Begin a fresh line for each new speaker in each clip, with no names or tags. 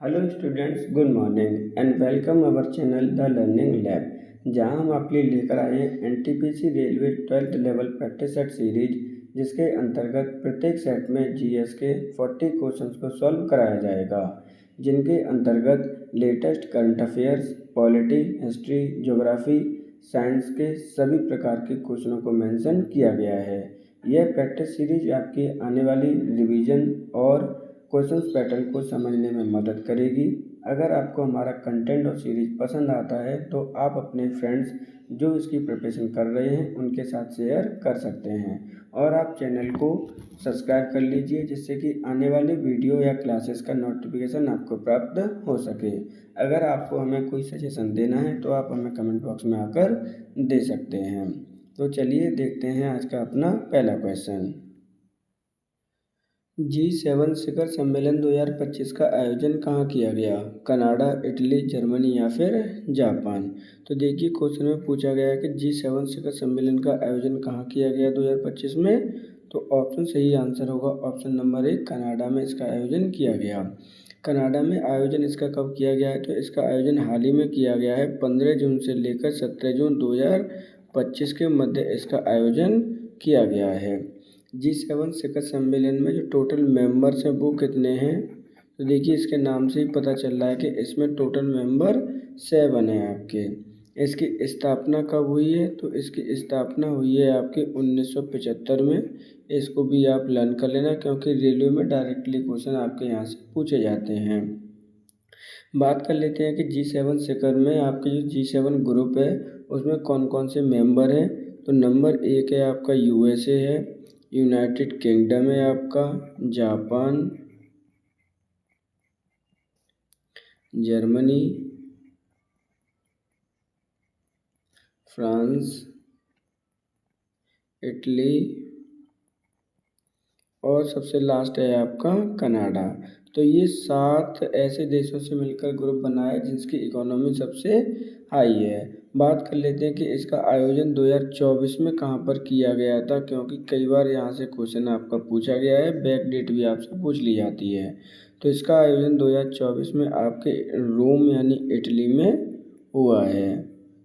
Hello students, good morning and welcome our channel the learning lab, जहां हम आपके लिए लेकर आए हैं NTPC railway 12th level practice set series, जिसके अंतर्गत प्रत्येक सेट में जीएस के 40 क्वेश्चंस को सॉल्व कराया जाएगा, जिनके अंतर्गत latest current affairs, polity, history, geography, science के सभी प्रकार के क्वेश्चनों को मेंशन किया गया है। यह प्रैक्टिस सीरीज आपकी आने वाली रिवीजन और क्वेश्चंस पैटर्न को समझने में मदद करेगी। अगर आपको हमारा कंटेंट और सीरीज पसंद आता है तो आप अपने फ्रेंड्स जो इसकी प्रिपरेशन कर रहे हैं उनके साथ शेयर कर सकते हैं, और आप चैनल को सब्सक्राइब कर लीजिए, जिससे कि आने वाले वीडियो या क्लासेस का नोटिफिकेशन आपको प्राप्त हो सके। अगर आपको हमें कोई सजेशन देना है तो आप हमें कमेंट बॉक्स में आकर दे सकते हैं। तो चलिए देखते हैं आज का अपना पहला क्वेश्चन। G7 शिखर सम्मेलन 2025 का आयोजन कहाँ किया गया? कनाडा, इटली, जर्मनी या फिर जापान? तो देखिए, क्वेश्चन में पूछा गया है कि G7 शिखर सम्मेलन का आयोजन कहाँ किया गया 2025 में। तो ऑप्शन सही आंसर होगा ऑप्शन नंबर 1, कनाडा में इसका आयोजन किया गया। कनाडा में आयोजन इसका कब किया गया है? तो इसका आयोजन हाल ही में किया गया है। 15 जून से लेकर 17 जून 2025 के मध्य इसका आयोजन किया गया है। G7 शिखर सम्मेलन में जो टोटल मेंबर्स हैं वो कितने हैं? तो देखिए, इसके नाम से ही पता चल रहा है कि इसमें टोटल मेंबर 7 हैं आपके। इसकी स्थापना कब हुई है? तो इसकी स्थापना हुई है आपके 1975 में। इसको भी आप लर्न कर लेना, क्योंकि रेलवे में डायरेक्टली क्वेश्चन आपके यहाँ से पूछे जाते हैं। बात कर लेते हैं कि G7 शिखर में आपके जो G7 ग्रुप है उसमें कौन कौन से मेंबर हैं। तो नंबर 1 है आपका USA है, यूनाइटेड किंगडम है आपका, जापान, जर्मनी, फ्रांस, इटली और सबसे लास्ट है आपका कनाडा। तो ये 7 ऐसे देशों से मिलकर ग्रुप बना है जिसकी इकोनॉमी सबसे हाई है। बात कर लेते हैं कि इसका आयोजन 2024 में कहाँ पर किया गया था, क्योंकि कई बार यहाँ से क्वेश्चन आपका पूछा गया है, बैक डेट भी आपसे पूछ ली जाती है। तो इसका आयोजन 2024 में आपके रोम यानी इटली में हुआ है।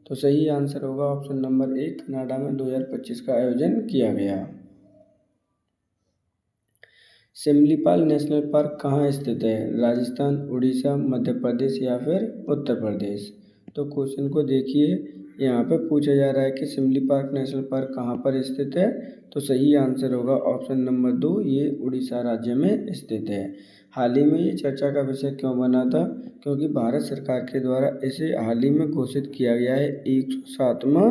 तो सही आंसर होगा ऑप्शन नंबर 1, कनाडा में 2025 का आयोजन किया गया। सिमलीपाल नेशनल पार्क कहाँ स्थित है? राजस्थान, उड़ीसा, मध्य प्रदेश या फिर उत्तर प्रदेश? तो क्वेश्चन को देखिए, यहाँ पे पूछा जा रहा है कि सिमलीपाल नेशनल पार्क कहाँ पर स्थित है। तो सही आंसर होगा ऑप्शन नंबर 2, ये उड़ीसा राज्य में स्थित है। हाल ही में ये चर्चा का विषय क्यों बना था? क्योंकि भारत सरकार के द्वारा इसे हाल ही में घोषित किया गया है 107वां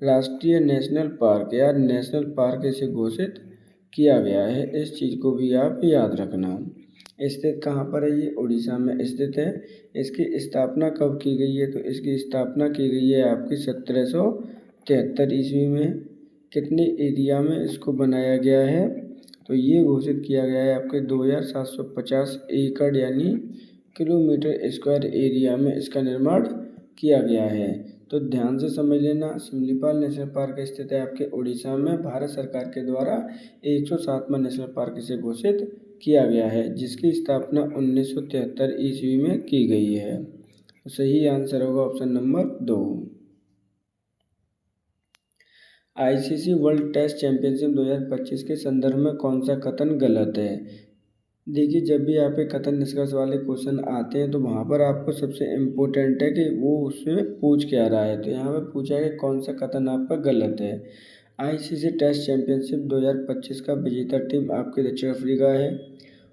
राष्ट्रीय नेशनल पार्क या नेशनल पार्क इसे घोषित किया गया है। इस चीज़ को भी आप याद रखना। स्थित कहाँ पर है? ये उड़ीसा में स्थित है। इसकी स्थापना कब की गई है? तो इसकी स्थापना की गई है आपकी 1773 ईस्वी में। कितने एरिया में इसको बनाया गया है? तो ये घोषित किया गया है आपके 2750 एकड़ यानी किलोमीटर स्क्वायर एरिया में इसका निर्माण किया गया है। तो ध्यान से समझ लेना, सिमलीपाल नेशनल पार्क स्थित है आपके उड़ीसा में। भारत सरकार के द्वारा 107वां नेशनल पार्क इसे घोषित किया गया है, जिसकी स्थापना 1973 ईस्वी में की गई है। तो सही आंसर होगा option number 2। ICC world test championship 2025 के संदर्भ में कौन सा कथन गलत है? देखिए, जब भी आप एक कथन निष्कर्ष वाले क्वेश्चन आते हैं तो वहाँ पर आपको सबसे इम्पोर्टेंट है कि वो उसमें पूछ क्या रहा है। तो यहाँ पर पूछा है कि कौन सा कथन आपका गलत है। आईसीसी टेस्ट चैंपियनशिप 2025 का विजेता टीम आपकी दक्षिण अफ्रीका है।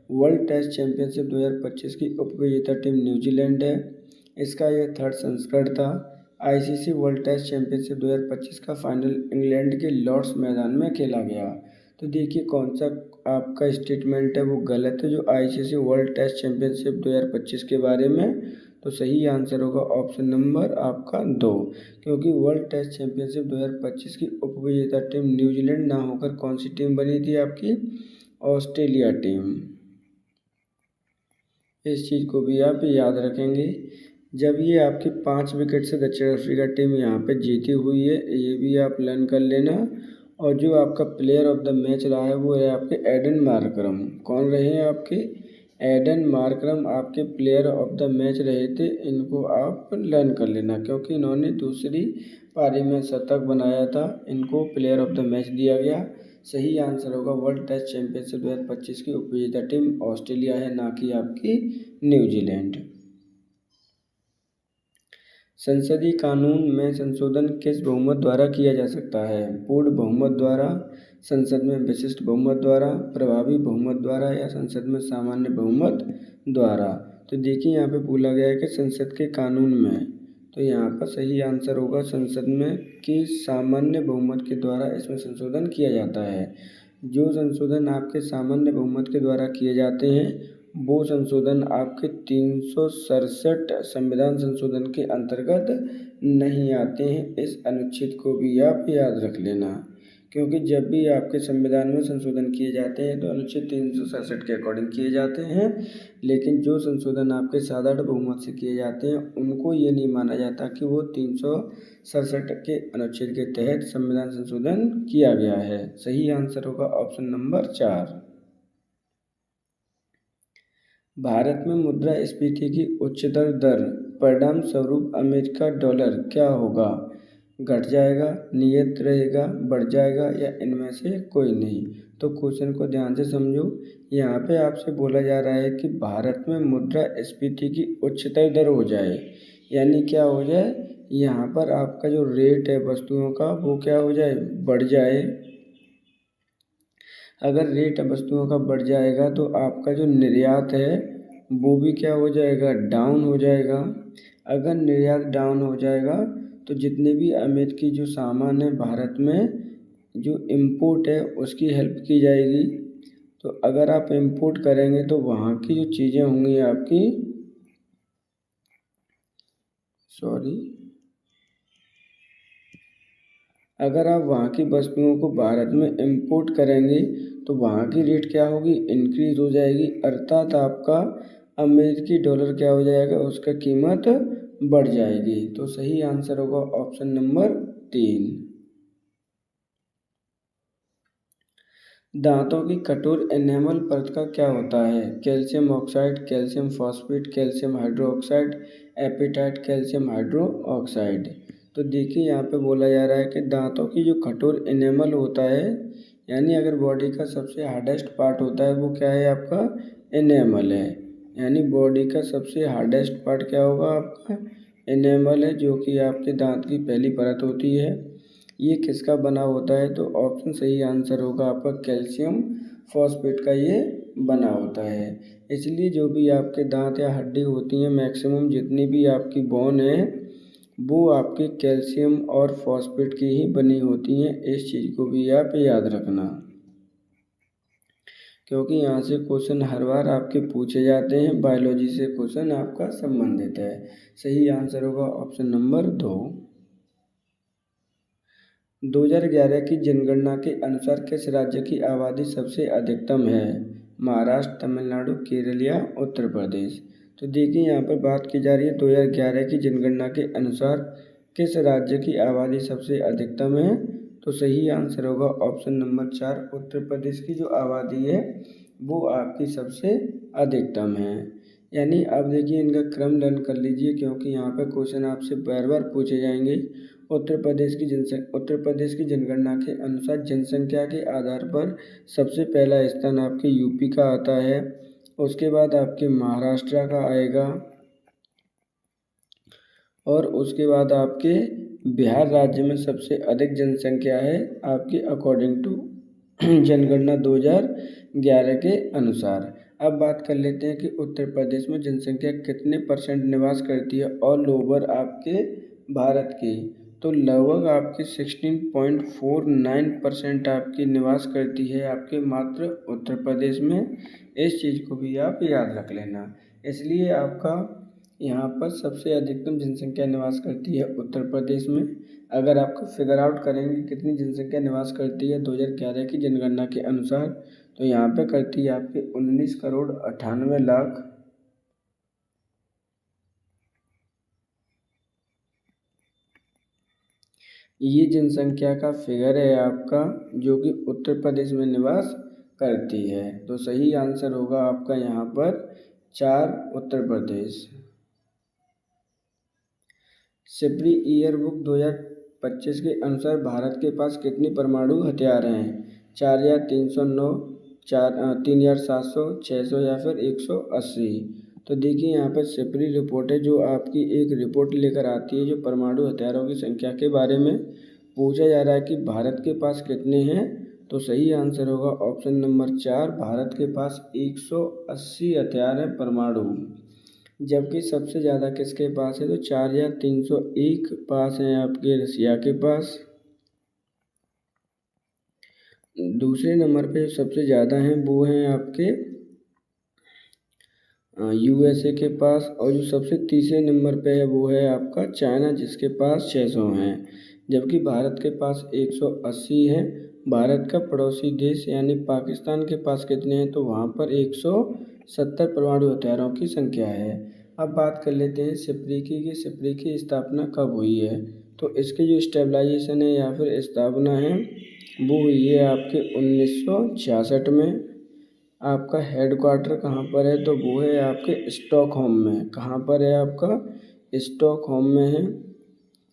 वर्ल्ड टेस्ट चैंपियनशिप 2025 की उप विजेता टीम न्यूजीलैंड है। इसका यह 3rd संस्करण था। आईसीसी वर्ल्ड टेस्ट चैंपियनशिप 2025 का फाइनल इंग्लैंड के लॉर्ड्स मैदान में खेला गया। तो देखिए, कौन सा आपका स्टेटमेंट है वो गलत है जो आईसीसी वर्ल्ड टेस्ट चैंपियनशिप 2025 के बारे में। तो सही आंसर होगा ऑप्शन नंबर आपका 2, क्योंकि वर्ल्ड टेस्ट चैंपियनशिप 2025 की उपविजेता टीम न्यूजीलैंड ना होकर कौन सी टीम बनी थी आपकी? Australia team. इस चीज़ को भी आप याद रखेंगे। जब ये आपकी 5 विकेट से दक्षिण अफ्रीका टीम यहाँ पे जीती हुई है, ये भी आप लर्न कर लेना। और जो आपका प्लेयर ऑफ द मैच रहा है वो है आपके एडन मार्करम। कौन रहे हैं आपके? एडन मार्करम आपके प्लेयर ऑफ द मैच रहे थे। इनको आप लर्न कर लेना क्योंकि इन्होंने दूसरी पारी में शतक बनाया था। इनको प्लेयर ऑफ द मैच दिया गया। सही आंसर होगा वर्ल्ड टेस्ट चैंपियनशिप 2025 की उपविजेता टीम ऑस्ट्रेलिया है, ना कि आपकी न्यूजीलैंड। संसदीय कानून में संशोधन किस बहुमत द्वारा किया जा सकता है? पूर्ण बहुमत द्वारा, संसद में विशिष्ट बहुमत द्वारा, प्रभावी बहुमत द्वारा या संसद में सामान्य बहुमत द्वारा। तो देखिए यहाँ पे बोला गया है कि संसद के कानून में, तो यहाँ पर सही आंसर होगा संसद में कि सामान्य बहुमत के द्वारा इसमें संशोधन किया जाता है। जो संशोधन आपके सामान्य बहुमत के द्वारा किए जाते हैं वो संशोधन आपके 367 संविधान संशोधन के अंतर्गत नहीं आते हैं। इस अनुच्छेद को भी आप याद रख लेना क्योंकि जब भी आपके संविधान में संशोधन किए जाते हैं तो अनुच्छेद 367 के अकॉर्डिंग किए जाते हैं, लेकिन जो संशोधन आपके साधारण बहुमत से किए जाते हैं उनको ये नहीं माना जाता कि वो 367 के अनुच्छेद के तहत संविधान संशोधन किया गया है। सही आंसर होगा ऑप्शन नंबर 4। भारत में मुद्रास्फीति की उच्चतर दर परिणाम स्वरूप अमेरिका डॉलर क्या होगा? घट जाएगा, नियत रहेगा, बढ़ जाएगा या इनमें से कोई नहीं। तो क्वेश्चन को ध्यान से समझो। यहाँ पे आपसे बोला जा रहा है कि भारत में मुद्रास्फीति की उच्चतर दर हो जाए, यानी क्या हो जाए? यहाँ पर आपका जो रेट है वस्तुओं का वो क्या हो जाए? बढ़ जाए। अगर रेट वस्तुओं का बढ़ जाएगा तो आपका जो निर्यात है वो भी क्या हो जाएगा? डाउन हो जाएगा। अगर निर्यात डाउन हो जाएगा तो जितने भी अमेरिकी जो सामान है भारत में जो इम्पोर्ट है उसकी हेल्प की जाएगी। तो अगर आप इम्पोर्ट करेंगे तो वहाँ की जो चीज़ें होंगी आपकी अगर आप वहाँ की वस्तुओं को भारत में इंपोर्ट करेंगे तो वहाँ की रेट क्या होगी? इंक्रीज हो जाएगी, अर्थात आपका अमेरिकी डॉलर क्या हो जाएगा? उसका कीमत बढ़ जाएगी। तो सही आंसर होगा ऑप्शन नंबर 3। दांतों की कठोर एनेमल परत का क्या होता है? Calcium oxide, calcium phosphate, calcium hydroxide, apatite calcium hydroxide. तो देखिए यहाँ पे बोला जा रहा है कि दांतों की जो कठोर एनेमल होता है, यानी अगर बॉडी का सबसे हार्डेस्ट पार्ट होता है वो क्या है? आपका एनेमल है। यानी बॉडी का सबसे हार्डेस्ट पार्ट क्या होगा? आपका एनेमल है, जो कि आपके दांत की पहली परत होती है। ये किसका बना होता है? तो ऑप्शन सही आंसर होगा आपका कैल्शियम फॉस्फेट का ये बना होता है। इसलिए जो भी आपके दांत या हड्डी होती हैं, मैक्सिमम जितनी भी आपकी बोन है वो आपके कैल्शियम और फॉस्फेट की ही बनी होती हैं। इस चीज़ को भी आप याद रखना क्योंकि यहाँ से क्वेश्चन हर बार आपके पूछे जाते हैं। बायोलॉजी से क्वेश्चन आपका संबंधित है। सही आंसर होगा ऑप्शन नंबर 2। 2011 की जनगणना के अनुसार किस राज्य की आबादी सबसे अधिकतम है? महाराष्ट्र, तमिलनाडु, केरल या उत्तर प्रदेश। तो देखिए यहाँ पर बात की जा रही है 2011 की जनगणना के अनुसार किस राज्य की आबादी सबसे अधिकतम है? तो सही आंसर होगा ऑप्शन नंबर 4। उत्तर प्रदेश की जो आबादी है वो आपकी सबसे अधिकतम है। यानी अब देखिए इनका क्रम लर्न कर लीजिए क्योंकि यहाँ पे क्वेश्चन आपसे बार बार पूछे जाएंगे। उत्तर प्रदेश की जनगणना के अनुसार जनसंख्या के आधार पर सबसे पहला स्थान आपके यूपी का आता है, उसके बाद आपके महाराष्ट्र का आएगा और उसके बाद आपके बिहार राज्य में सबसे अधिक जनसंख्या है आपकी अकॉर्डिंग टू जनगणना 2011 के अनुसार। अब बात कर लेते हैं कि उत्तर प्रदेश में जनसंख्या कितने % निवास करती है ऑल ओवर आपके भारत की। तो लगभग आपके 16.49% आपकी निवास करती है आपके मात्र उत्तर प्रदेश में। इस चीज़ को भी आप याद रख लेना। इसलिए आपका यहाँ पर सबसे अधिकतम जनसंख्या निवास करती है उत्तर प्रदेश में। अगर आपको फिगर आउट करेंगे कितनी जनसंख्या निवास करती है 2011 की जनगणना के अनुसार, तो यहाँ पे करती है आपके 19,98,00,000। ये जनसंख्या का फिगर है आपका जो कि उत्तर प्रदेश में निवास करती है। तो सही आंसर होगा आपका यहाँ पर 4 उत्तर प्रदेश। सिपरी ईयर बुक 2025 के अनुसार भारत के पास कितनी परमाणु हथियार हैं? 4,309, 3,700, 600 या फिर 180। तो देखिए यहाँ पर सिपरी रिपोर्ट है जो आपकी एक रिपोर्ट लेकर आती है जो परमाणु हथियारों की संख्या के बारे में पूछा जा रहा है कि भारत के पास कितने हैं। तो सही आंसर होगा ऑप्शन नंबर 4, भारत के पास 180 हथियार हैं परमाणु। जबकि सबसे ज़्यादा किसके पास है? तो 4,301 पास हैं आपके रसिया के पास। दूसरे नंबर पे सबसे ज़्यादा हैं वो हैं आपके USA के पास, और जो सबसे तीसरे नंबर पे है वो है आपका चाइना जिसके पास 600 हैं। जबकि भारत के पास 180 हैं। भारत का पड़ोसी देश यानी पाकिस्तान के पास कितने हैं? तो वहाँ पर 170 परमाणु हथियारों की संख्या है। अब बात कर लेते हैं सिपरीकी की। सिपरीकी की स्थापना कब हुई है? तो इसके जो स्टेबलाइजेशन है या फिर स्थापना है वो हुई है आपके 1966 में। आपका हेडक्वार्टर कहाँ पर है? तो वो है आपके स्टॉकहोम में। कहाँ पर है आपका? स्टॉकहोम में है।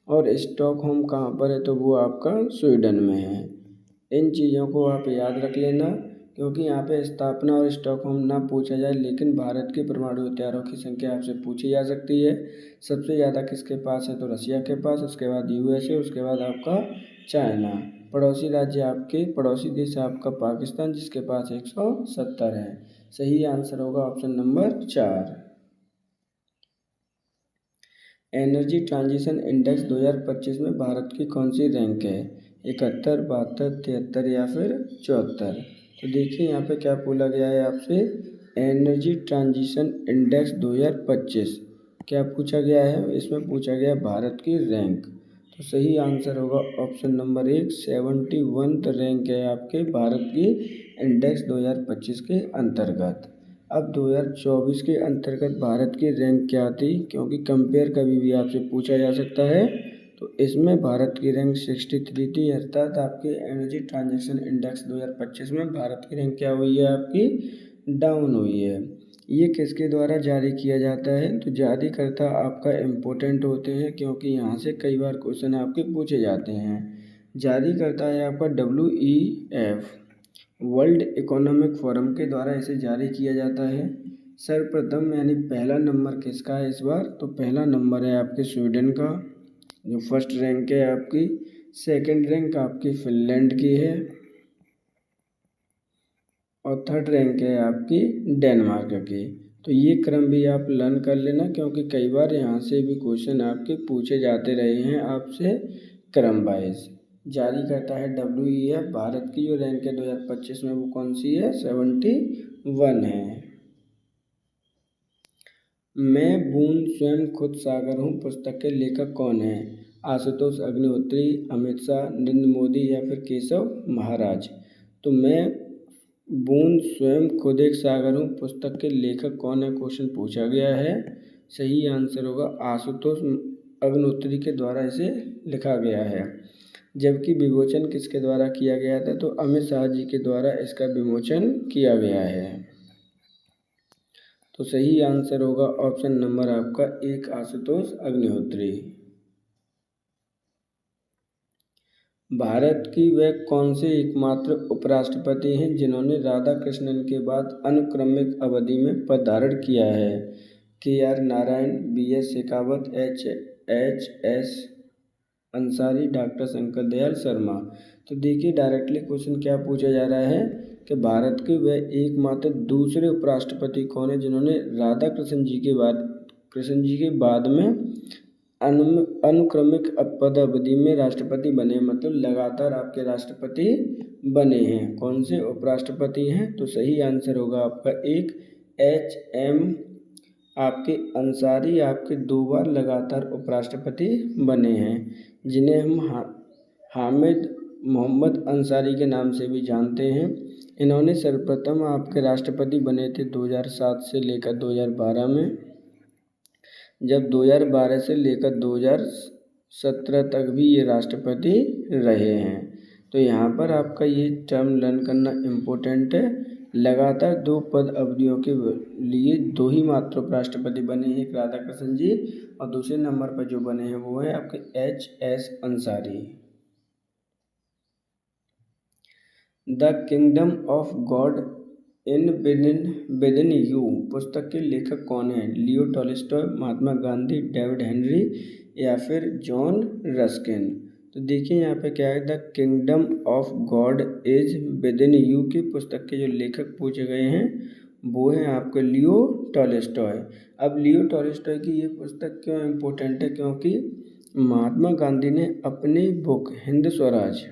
और स्टॉकहोम कहाँ पर है? तो वो आपका स्वीडन में है। इन चीज़ों को आप याद रख लेना क्योंकि यहाँ पे स्थापना और स्टॉकहोम ना पूछा जाए, लेकिन भारत के परमाणु हथियारों की संख्या आपसे पूछी जा सकती है। सबसे ज़्यादा किसके पास है? तो रसिया के पास, उसके बाद USA, उसके बाद आपका चाइना। पड़ोसी राज्य आपके पड़ोसी देश आपका पाकिस्तान जिसके पास 170 है। सही आंसर होगा option number 4। Energy transition index 2025 में भारत की कौन सी रैंक है? 71, 72, 73 या फिर 74। तो देखिए यहाँ पे क्या बोला गया है आपसे, एनर्जी ट्रांजिशन इंडेक्स 2025 क्या पूछा गया है? इसमें पूछा गया भारत की रैंक। तो सही आंसर होगा ऑप्शन नंबर 1, 71 रैंक है आपके भारत की इंडेक्स 2025 के अंतर्गत। अब 2024 के अंतर्गत भारत की रैंक क्या थी? क्योंकि कंपेयर कभी भी आपसे पूछा जा सकता है। तो इसमें भारत की रैंक 63 थी, अर्थात आपके एनर्जी ट्रांजैक्शन इंडेक्स 2025 में भारत की रैंक क्या हुई है? आपकी डाउन हुई है। ये किसके द्वारा जारी किया जाता है? तो जारीकर्ता आपका इम्पोर्टेंट होते हैं क्योंकि यहाँ से कई बार क्वेश्चन आपके पूछे जाते हैं। जारीकर्ता है आपका WEF, वर्ल्ड इकोनॉमिक फोरम के द्वारा इसे जारी किया जाता है। सर्वप्रथम यानी पहला नंबर किसका है इस बार? तो पहला नंबर है आपके स्वीडन का, जो फर्स्ट रैंक है आपकी। सेकंड रैंक आपकी फिनलैंड की है और थर्ड रैंक है आपकी डेनमार्क की। तो ये क्रम भी आप लर्न कर लेना क्योंकि कई बार यहाँ से भी क्वेश्चन आपके पूछे जाते रहे हैं आपसे क्रम वाइज। जारी करता है WEF। भारत की जो रैंक है 2025 में वो कौन सी है? 71 है। मैं बूंद स्वयं खुद सागर हूँ पुस्तक के लेखक कौन है? आशुतोष अग्निहोत्री, अमित शाह, नरेंद्र मोदी या फिर केशव महाराज। तो मैं बूंद स्वयं खुद एक सागर हूँ पुस्तक के लेखक कौन है क्वेश्चन पूछा गया है। सही आंसर होगा आशुतोष अग्निहोत्री के द्वारा इसे लिखा गया है। जबकि विमोचन किसके द्वारा किया गया था? तो अमित शाह जी के द्वारा इसका विमोचन किया गया है। तो सही आंसर होगा ऑप्शन नंबर आपका 1, आशुतोष अग्निहोत्री। भारत की वे कौन से एकमात्र उपराष्ट्रपति हैं जिन्होंने राधा कृष्णन के बाद अनुक्रमिक अवधि में पदधारण किया है? KR Narayan, BS Shekhawat, HS Ansari, doctor Shankar Dayal Sharma. तो देखिए डायरेक्टली क्वेश्चन क्या पूछा जा रहा है कि भारत के वह एकमात्र दूसरे उपराष्ट्रपति कौन है जिन्होंने राधा कृष्ण जी के बाद में अनुक्रमिक पद अवधि में राष्ट्रपति बने, मतलब लगातार आपके राष्ट्रपति बने हैं। कौन से उपराष्ट्रपति हैं? तो सही आंसर होगा आपका 1, HM आपके अंसारी आपके 2 बार लगातार उपराष्ट्रपति बने हैं, जिन्हें हम हामिद मोहम्मद अंसारी के नाम से भी जानते हैं। इन्होंने सर्वप्रथम आपके राष्ट्रपति बने थे 2007 से लेकर 2012 में, जब 2012 से लेकर 2017 तक भी ये राष्ट्रपति रहे हैं। तो यहाँ पर आपका ये टर्म लर्न करना इम्पोर्टेंट है। लगातार 2 पद अवधियों के लिए 2 ही मात्र उपराष्ट्रपति बने हैं, एक राधाकृष्णन जी और दूसरे नंबर पर जो बने हैं वो है आपके HS Ansari. The kingdom of God in within you पुस्तक के लेखक कौन है? Leo Tolstoy, Mahatma Gandhi, David Henry या फिर जॉन रस्किन। तो देखिए यहाँ पे क्या है, the kingdom of God is within you की पुस्तक के जो लेखक पूछे गए हैं वो है आपके लियो टॉल्स्टॉय। अब लियो टॉल्स्टॉय की ये पुस्तक क्यों इम्पोर्टेंट है? क्योंकि महात्मा गांधी ने अपनी बुक हिंद स्वराज,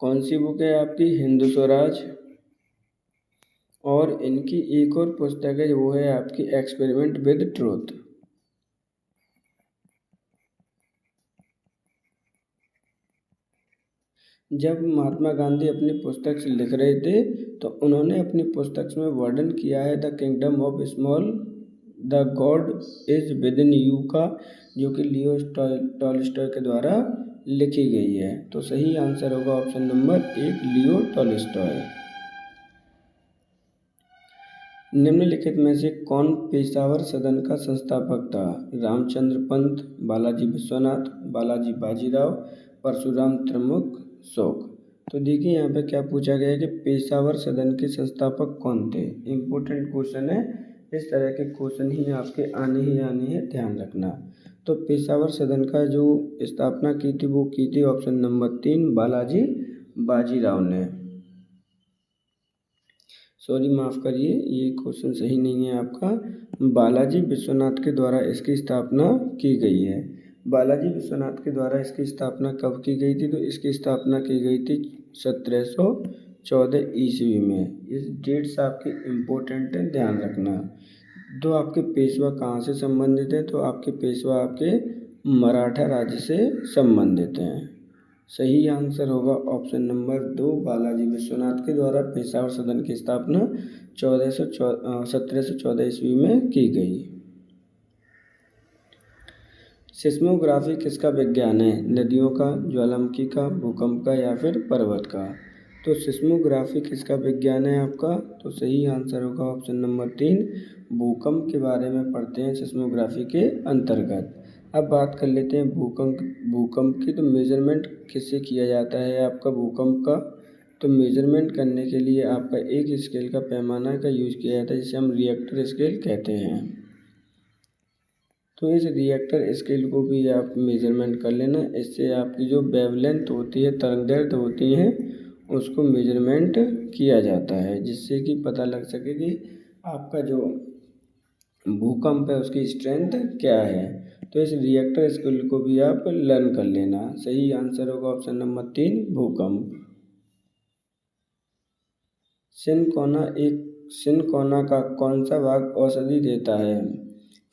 कौन सी बुक है आपकी? हिंद स्वराज, और इनकी एक और पुस्तक है वो है आपकी एक्सपेरिमेंट विद ट्रूथ। जब महात्मा गांधी अपनी पुस्तक से लिख रहे थे तो उन्होंने अपनी पुस्तक में वर्णन किया है the kingdom of small the God is with in you का, जो कि लियो टॉल्स्टॉय के द्वारा लिखी गई है। तो सही आंसर होगा ऑप्शन नंबर 1 लियो टॉल्स्टॉय। निम्नलिखित में से कौन पेशावर सदन का संस्थापक था? रामचंद्र पंत, बालाजी विश्वनाथ, बालाजी बाजीराव, परशुराम त्रिमुख शोक। तो देखिए यहाँ पे क्या पूछा गया है कि पेशावर सदन के संस्थापक कौन थे। इम्पोर्टेंट क्वेश्चन है, इस तरह के क्वेश्चन ही आपके आने हैं, ध्यान रखना। तो पेशावर सदन का जो स्थापना की थी वो की थी ऑप्शन नंबर 3 बालाजी बाजीराव ने। सॉरी, माफ़ करिए, ये क्वेश्चन सही नहीं है आपका। बालाजी विश्वनाथ के द्वारा इसकी स्थापना की गई है। बालाजी विश्वनाथ के द्वारा इसकी स्थापना कब की गई थी? तो इसकी स्थापना की गई थी 1714 ईस्वी में। इस डेट्स आपकी इम्पोर्टेंट है, ध्यान रखना। तो आपके पेशवा कहाँ से संबंधित हैं? तो आपके पेशवा आपके मराठा राज्य से संबंधित हैं। सही आंसर होगा ऑप्शन नंबर 2 बालाजी विश्वनाथ के द्वारा पेशावर सदन की स्थापना 1714 ईस्वी में की गई। सिस्मोग्राफी किसका विज्ञान है? नदियों का, ज्वालामुखी का, भूकंप का या फिर पर्वत का? तो सिस्मोग्राफी किसका विज्ञान है आपका? तो सही आंसर होगा ऑप्शन नंबर 3 भूकंप के बारे में पढ़ते हैं सिस्मोग्राफी के अंतर्गत। अब बात कर लेते हैं भूकंप की। तो मेजरमेंट किससे किया जाता है आपका भूकंप का? तो मेजरमेंट करने के लिए आपका एक स्केल का पैमाना का यूज़ किया जाता है जिसे हम रिएक्टर स्केल कहते हैं। तो इस रिएक्टर स्केल को भी आप मेजरमेंट कर लेना, इससे आपकी जो वेवलेंथ होती है, तरंगदैर्घ्य होती हैं, उसको मेजरमेंट किया जाता है, जिससे कि पता लग सके कि आपका जो भूकंप है उसकी स्ट्रेंथ क्या है। तो इस रिएक्टर स्केल को भी आप लर्न कर लेना। सही आंसर होगा ऑप्शन नंबर 3 भूकंप। सिनकोना का कौन सा भाग औषधि देता है?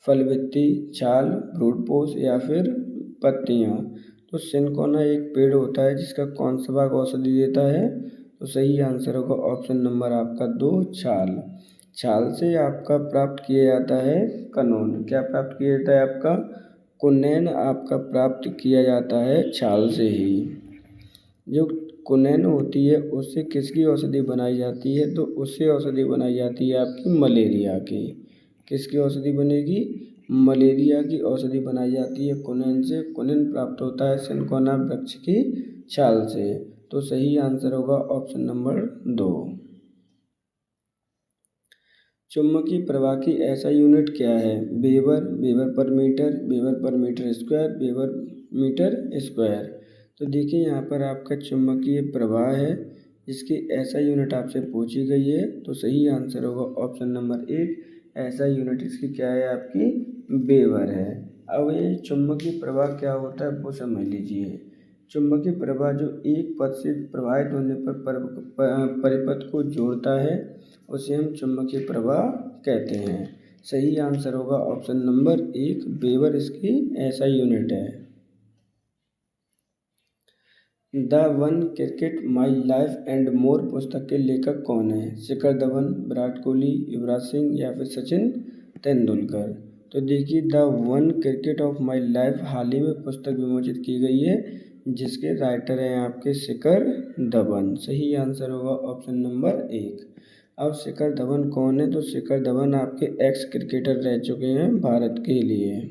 फलवृत्ति, छाल, ब्रूडपोष या फिर पत्तियां? तो सिनकोना एक पेड़ होता है जिसका कौन सा भाग औषधि देता है? तो सही आंसर होगा ऑप्शन नंबर आपका 2 छाल। छाल से आपका प्राप्त किया जाता है कनोन। क्या प्राप्त किया जाता है आपका? कुनैन आपका प्राप्त किया जाता है छाल से ही। जो कुनैन होती है उससे किसकी औषधि बनाई जाती है? तो उससे औषधि बनाई जाती है आपकी मलेरिया की। किसकी औषधि बनेगी? मलेरिया की औषधि बनाई जाती है कुनैन से। कुनैन प्राप्त होता है सिनकोना वृक्ष की छाल से। तो सही आंसर होगा ऑप्शन नंबर 2। चुंबकीय प्रवाह की ऐसा यूनिट क्या है? Weber, weber per metre, weber per metre square, weber metre square. तो देखिए यहाँ पर आपका चुंबकीय प्रवाह है, इसकी ऐसा यूनिट आपसे पूछी गई है। तो सही आंसर होगा ऑप्शन नंबर 1 ऐसा यूनिट इसकी क्या है आपकी? वेबर है। अब ये चुंबकीय प्रवाह क्या होता है वो समझ लीजिए। चुंबकीय प्रवाह जो एक पथ से प्रवाहित होने पर परिपथ को जोड़ता है उसे हम चुंबकीय प्रवाह कहते हैं। सही आंसर होगा ऑप्शन नंबर 1 वेबर इसकी ऐसा यूनिट है। The one cricket my life and more पुस्तक के लेखक कौन है? शिखर धवन, विराट कोहली, युवराज सिंह या फिर सचिन तेंदुलकर? तो देखिए the one cricket of my life हाल ही में पुस्तक विमोचित की गई है। जिसके राइटर हैं आपके शिखर धवन। सही आंसर होगा ऑप्शन नंबर 1। अब शिखर धवन कौन है? तो शिखर धवन आपके एक्स क्रिकेटर रह चुके हैं भारत के लिए।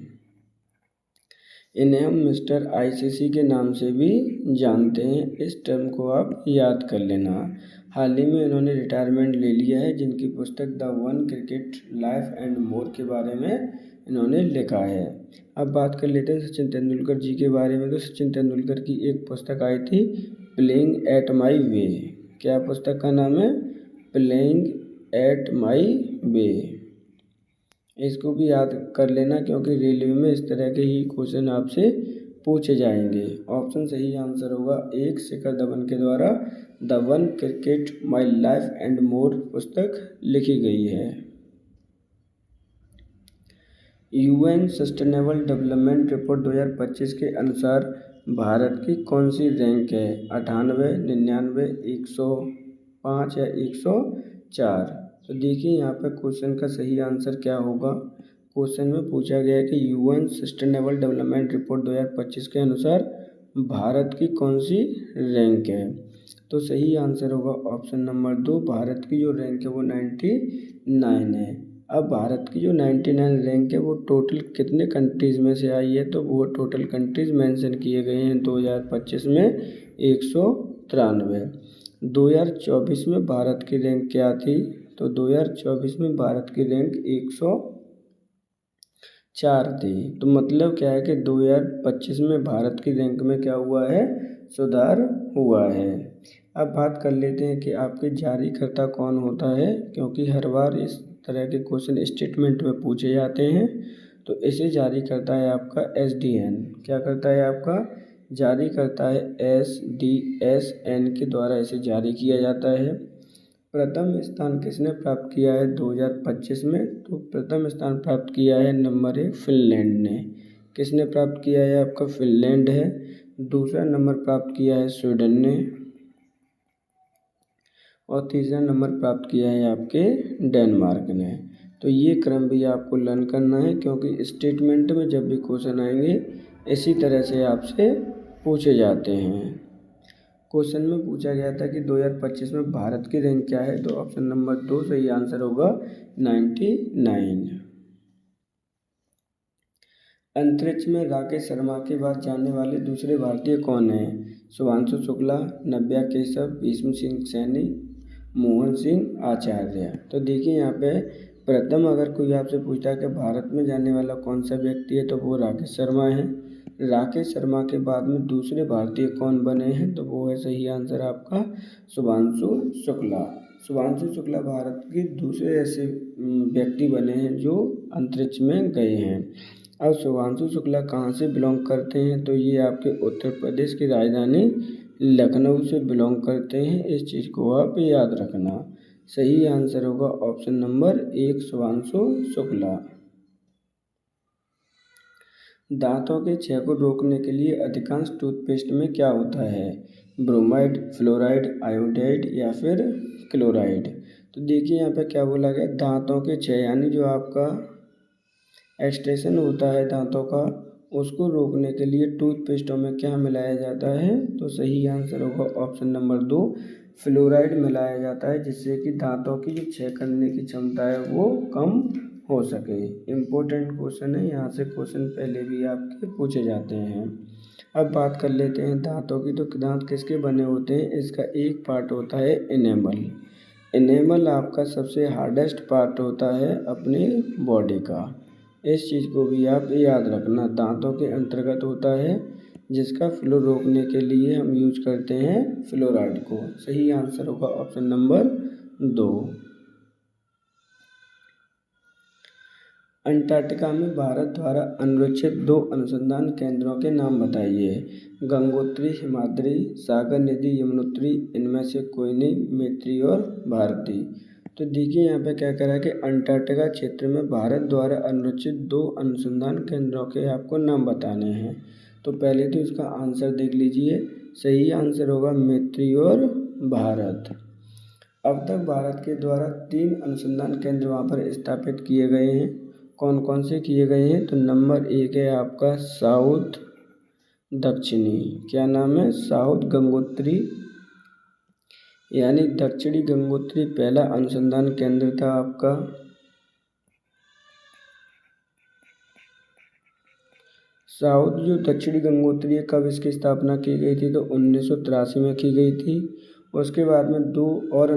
इन्हें हम मिस्टर आईसीसी के नाम से भी जानते हैं, इस टर्म को आप याद कर लेना। हाल ही में इन्होंने रिटायरमेंट ले लिया है, जिनकी पुस्तक the one cricket life and more के बारे में इन्होंने लिखा है। अब बात कर लेते हैं सचिन तेंदुलकर जी के बारे में। तो सचिन तेंदुलकर की एक पुस्तक आई थी, प्लेइंग एट माई वे। क्या पुस्तक का नाम है? प्लेइंग एट माई वे। इसको भी याद कर लेना, क्योंकि रेलवे में इस तरह के ही क्वेश्चन आपसे पूछे जाएंगे। ऑप्शन सही आंसर होगा 1, शिखर धवन के द्वारा the one cricket my life and more पुस्तक लिखी गई है। यूएन सस्टेनेबल डेवलपमेंट रिपोर्ट 2025 के अनुसार भारत की कौन सी रैंक है? 98, 99, 105 या 104? तो देखिए यहाँ पे क्वेश्चन का सही आंसर क्या होगा। क्वेश्चन में पूछा गया है कि यूएन सस्टेनेबल डेवलपमेंट रिपोर्ट 2025 के अनुसार भारत की कौन सी रैंक है? तो सही आंसर होगा ऑप्शन नंबर 2, भारत की जो रैंक है वो 99 है। अब भारत की जो 99 रैंक है वो टोटल कितने कंट्रीज़ में से आई है? तो वो टोटल कंट्रीज़ मेंशन किए गए हैं 2025 में 193। 2024 में भारत की रैंक क्या थी? तो 2024 में भारत की रैंक 104 थी। तो मतलब क्या है कि 2025 में भारत की रैंक में क्या हुआ है? सुधार हुआ है। अब बात कर लेते हैं कि आपके जारीकर्ता कौन होता है, क्योंकि हर बार इस तरह के क्वेश्चन स्टेटमेंट में पूछे जाते हैं। तो इसे जारी करता है आपका एसडीएन। क्या करता है आपका? जारी करता है एसडीएन के द्वारा इसे जारी किया जाता है। प्रथम स्थान किसने प्राप्त किया है 2025 में? तो प्रथम स्थान प्राप्त किया है नंबर 1 फिनलैंड ने। किसने प्राप्त किया है? आपका फिनलैंड है। दूसरा नंबर प्राप्त किया है स्वीडन ने, और तीसरा नंबर प्राप्त किया है आपके डेनमार्क ने। तो ये क्रम भी आपको लर्न करना है, क्योंकि स्टेटमेंट में जब भी क्वेश्चन आएंगे इसी तरह से आपसे पूछे जाते हैं। क्वेश्चन में पूछा गया था कि 2025 में भारत की रैंक क्या है? तो ऑप्शन नंबर 2 सही आंसर होगा 99। अंतरिक्ष में राकेश शर्मा के बाद जाने वाले दूसरे भारतीय कौन हैं? शुभांशु शुक्ला, नव्या केशव, भीष्म सिंह सैनी, मोहन सिंह आचार्य। तो देखिए यहाँ पे प्रथम अगर कोई आपसे पूछता है कि भारत में जाने वाला कौन सा व्यक्ति है, तो वो राकेश शर्मा है। राकेश शर्मा के बाद में दूसरे भारतीय कौन बने हैं? तो वो है सही आंसर आपका शुभांशु शुक्ला। शुभांशु शुक्ला भारत के दूसरे ऐसे व्यक्ति बने हैं जो अंतरिक्ष में गए हैं। अब शुभांशु शुक्ला कहाँ से बिलोंग करते हैं? तो ये आपके उत्तर प्रदेश की राजधानी लखनऊ से बिलोंग करते हैं। इस चीज़ को आप याद रखना। सही आंसर होगा ऑप्शन नंबर 1 शुभांशु शुक्ला। दांतों के क्षय को रोकने के लिए अधिकांश टूथपेस्ट में क्या होता है? ब्रोमाइड, फ्लोराइड, आयोडाइड या फिर क्लोराइड? तो देखिए यहाँ पे क्या बोला गया, दांतों के क्षय यानी जो आपका एक्सट्रैक्शन होता है दांतों का, उसको रोकने के लिए टूथपेस्टों में क्या मिलाया जाता है? तो सही आंसर होगा ऑप्शन नंबर 2 फ्लोराइड मिलाया जाता है, जिससे कि दांतों की जो क्षय करने की क्षमता है वो कम हो सके। इम्पोर्टेंट क्वेश्चन है, यहाँ से क्वेश्चन पहले भी आपके पूछे जाते हैं। अब बात कर लेते हैं दांतों की। तो दांत किसके बने होते हैं? इसका एक पार्ट होता है इनेमल। इनेमल आपका सबसे हार्डेस्ट पार्ट होता है अपनी बॉडी का। इस चीज़ को भी आप याद रखना। दांतों के अंतर्गत होता है, जिसका फ्लो रोकने के लिए हम यूज करते हैं फ्लोराइड को। सही आंसर होगा ऑप्शन नंबर 2। अंटार्कटिका में भारत द्वारा अनुरक्षित 2 अनुसंधान केंद्रों के नाम बताइए। गंगोत्री, हिमाद्री, सागर निधि, यमुनोत्री। इनमें से कोई नहीं, मैत्री और भारती। तो देखिए यहाँ पे क्या कह रहा है कि अंटार्कटिका क्षेत्र में भारत द्वारा अनुरक्षित 2 अनुसंधान केंद्रों के आपको नाम बताने हैं। तो पहले तो इसका आंसर देख लीजिए। सही आंसर होगा मैत्री और भारत। अब तक भारत के द्वारा 3 अनुसंधान केंद्र वहाँ पर स्थापित किए गए हैं। कौन कौन से किए गए हैं? तो नंबर 1 है आपका साउथ दक्षिणी, क्या नाम है, साउथ गंगोत्री, यानी दक्षिणी गंगोत्री पहला अनुसंधान केंद्र था आपका। साउथ जो दक्षिणी गंगोत्री है, कब इसकी स्थापना की गई थी, तो 1983 में की गई थी। उसके बाद में दो और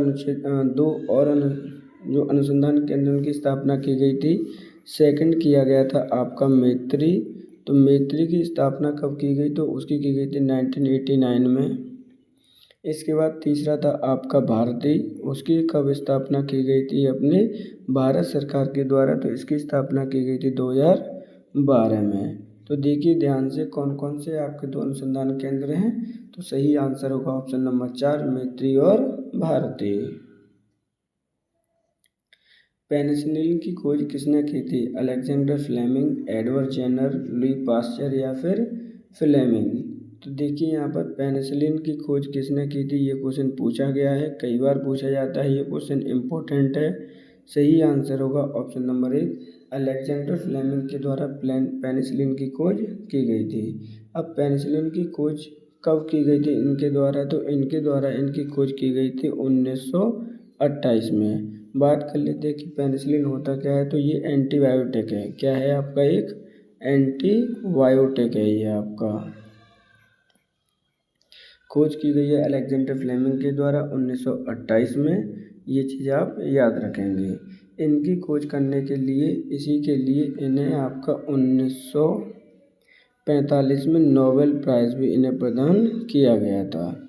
जो अनुसंधान केंद्रों की स्थापना की गई थी। सेकंड किया गया था आपका मैत्री, तो मैत्री की स्थापना कब की गई, तो उसकी की गई थी 1989 में। इसके बाद तीसरा था आपका भारती, उसकी कब स्थापना की गई थी, अपने भारत सरकार के द्वारा, तो इसकी स्थापना की गई थी 2012 में। तो देखिए ध्यान से कौन कौन से आपके दो अनुसंधान केंद्र हैं, तो सही आंसर होगा ऑप्शन नंबर 4 मैत्री और भारती। पेनिसिलिन की खोज किसने की थी, Alexander Fleming, Edward Jenner, Louis Pasteur या फिर फ्लेमिंग। तो देखिए यहाँ पर पेनिसिलिन की खोज किसने की थी, ये क्वेश्चन पूछा गया है, कई बार पूछा जाता है, ये क्वेश्चन इम्पोर्टेंट है। सही आंसर होगा ऑप्शन नंबर 1, अलेक्जेंडर फ्लेमिंग के द्वारा पेनिसिलिन की खोज की गई थी। अब पेनिसिलिन की खोज कब की गई थी इनके द्वारा, तो इनके द्वारा इनकी खोज की गई थी 1928 में। बात कर लेते हैं कि पेनिसिलिन होता क्या है, तो ये एंटीबायोटिक है, क्या है आपका, एक एंटीबायोटिक है ये आपका। खोज की गई है अलेक्जेंडर फ्लेमिंग के द्वारा 1928 में, ये चीज़ आप याद रखेंगे। इनकी खोज करने के लिए, इसी के लिए इन्हें आपका 1945 में नोबेल प्राइज़ भी इन्हें प्रदान किया गया था।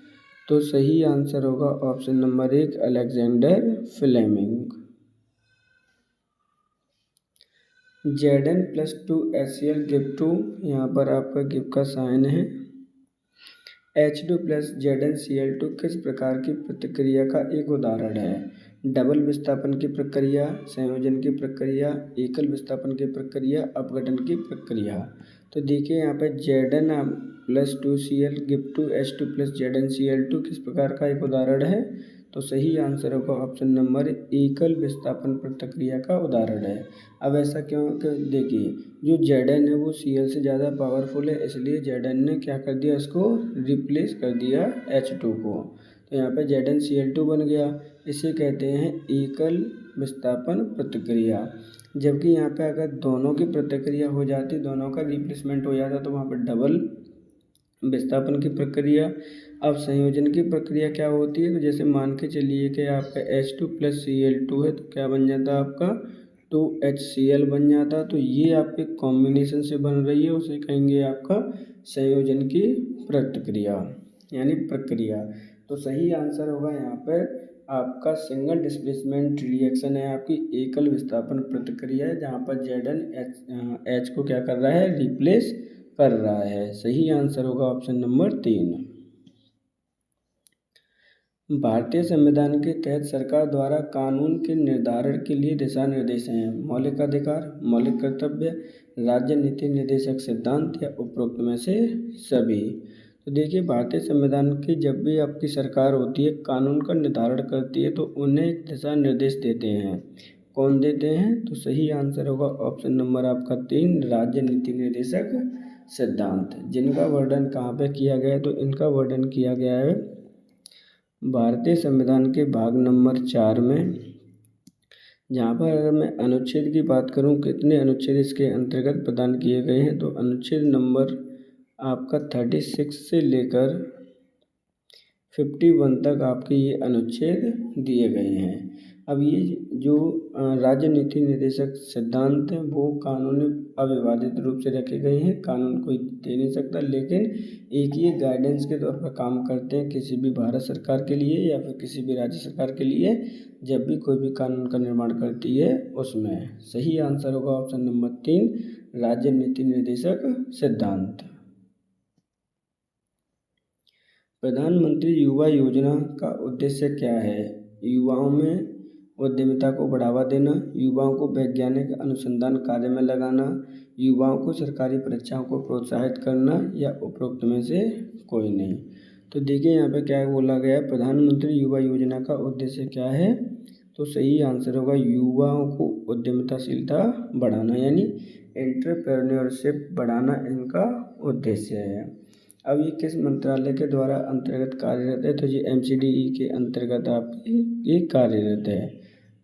तो सही आंसर होगा option number 1 Alexander Fleming. Zn+2 HCl give 2, यहाँ पर आपका गिव का साइन है। H2+ZnCl2 किस प्रकार की प्रतिक्रिया का एक उदाहरण है, डबल विस्थापन की प्रक्रिया, संयोजन की प्रक्रिया, एकल विस्थापन की प्रक्रिया, अपघटन की प्रक्रिया। तो देखिए यहाँ पे Zn+2Cl गिव 2 H2+ZnCl2 किस प्रकार का एक उदाहरण है, तो सही आंसर होगा ऑप्शन नंबर एकल विस्थापन प्रतिक्रिया का उदाहरण है। अब ऐसा क्यों, देखिए जो Zn है वो Cl से ज़्यादा पावरफुल है, इसलिए Zn ने क्या कर दिया, इसको रिप्लेस कर दिया H2 को, तो यहाँ पे ZnCl2 बन गया। इसे कहते हैं एकल विस्थापन प्रतिक्रिया। जबकि यहाँ पे अगर दोनों की प्रतिक्रिया हो जाती, दोनों का रिप्लेसमेंट हो जाता, तो वहाँ पर डबल विस्थापन की प्रक्रिया। अब संयोजन की प्रक्रिया क्या होती है, तो जैसे मान के चलिए कि आपका H2+Cl2 है, तो क्या बन जाता है आपका 2HCl बन जाता। तो ये आपके कॉम्बिनेशन से बन रही है, उसे कहेंगे आपका संयोजन की प्रतिक्रिया यानी प्रक्रिया। तो सही आंसर होगा यहाँ पर आपका सिंगल डिस्प्लेसमेंट रिएक्शन है, आपकी एकल विस्थापन प्रतिक्रिया है, जहाँ पर Zn H को क्या कर रहा है, रिप्लेस कर रहा है। सही आंसर होगा ऑप्शन नंबर 3। भारतीय संविधान के तहत सरकार द्वारा कानून के निर्धारण के लिए दिशा निर्देश हैं, मौलिक अधिकार, मौलिक कर्तव्य, राज्य नीति निर्देशक सिद्धांत या उपरोक्त में से सभी। तो देखिए भारतीय संविधान की जब भी आपकी सरकार होती है, कानून का निर्धारण करती है, तो उन्हें एक दिशा निर्देश देते हैं। कौन देते हैं, तो सही आंसर होगा ऑप्शन नंबर आपका 3 राज्य नीति निर्देशक सिद्धांत। जिनका वर्णन कहाँ पे किया गया है, तो इनका वर्णन किया गया है भारतीय संविधान के भाग नंबर 4 में। जहाँ पर अगर मैं अनुच्छेद की बात करूँ, कितने अनुच्छेद इसके अंतर्गत प्रदान किए गए हैं, तो अनुच्छेद नंबर आपका 36 से लेकर 51 तक आपके ये अनुच्छेद दिए गए हैं। अब ये जो राज्य नीति निर्देशक सिद्धांत हैं, वो कानून अविवादित रूप से रखे गए हैं, कानून कोई दे नहीं सकता, लेकिन एक ये गाइडेंस के तौर पर काम करते हैं किसी भी भारत सरकार के लिए या फिर किसी भी राज्य सरकार के लिए, जब भी कोई भी कानून का निर्माण करती है उसमें। सही आंसर होगा ऑप्शन नंबर 3 राज्य नीति निर्देशक सिद्धांत। प्रधानमंत्री युवा योजना का उद्देश्य क्या है, युवाओं में उद्यमिता को बढ़ावा देना, युवाओं को वैज्ञानिक अनुसंधान कार्य में लगाना, युवाओं को सरकारी परीक्षाओं को प्रोत्साहित करना या उपरोक्त में से कोई नहीं। तो देखिए यहाँ पे क्या बोला गया है, प्रधानमंत्री युवा योजना का उद्देश्य क्या है, तो सही आंसर होगा युवाओं को उद्यमिताशीलता बढ़ाना यानी एंटरप्रेन्योरशिप बढ़ाना इनका उद्देश्य है। अब ये किस मंत्रालय के द्वारा अंतर्गत कार्यरत है, तो ये MCDE के अंतर्गत आपकी ये कार्यरत है,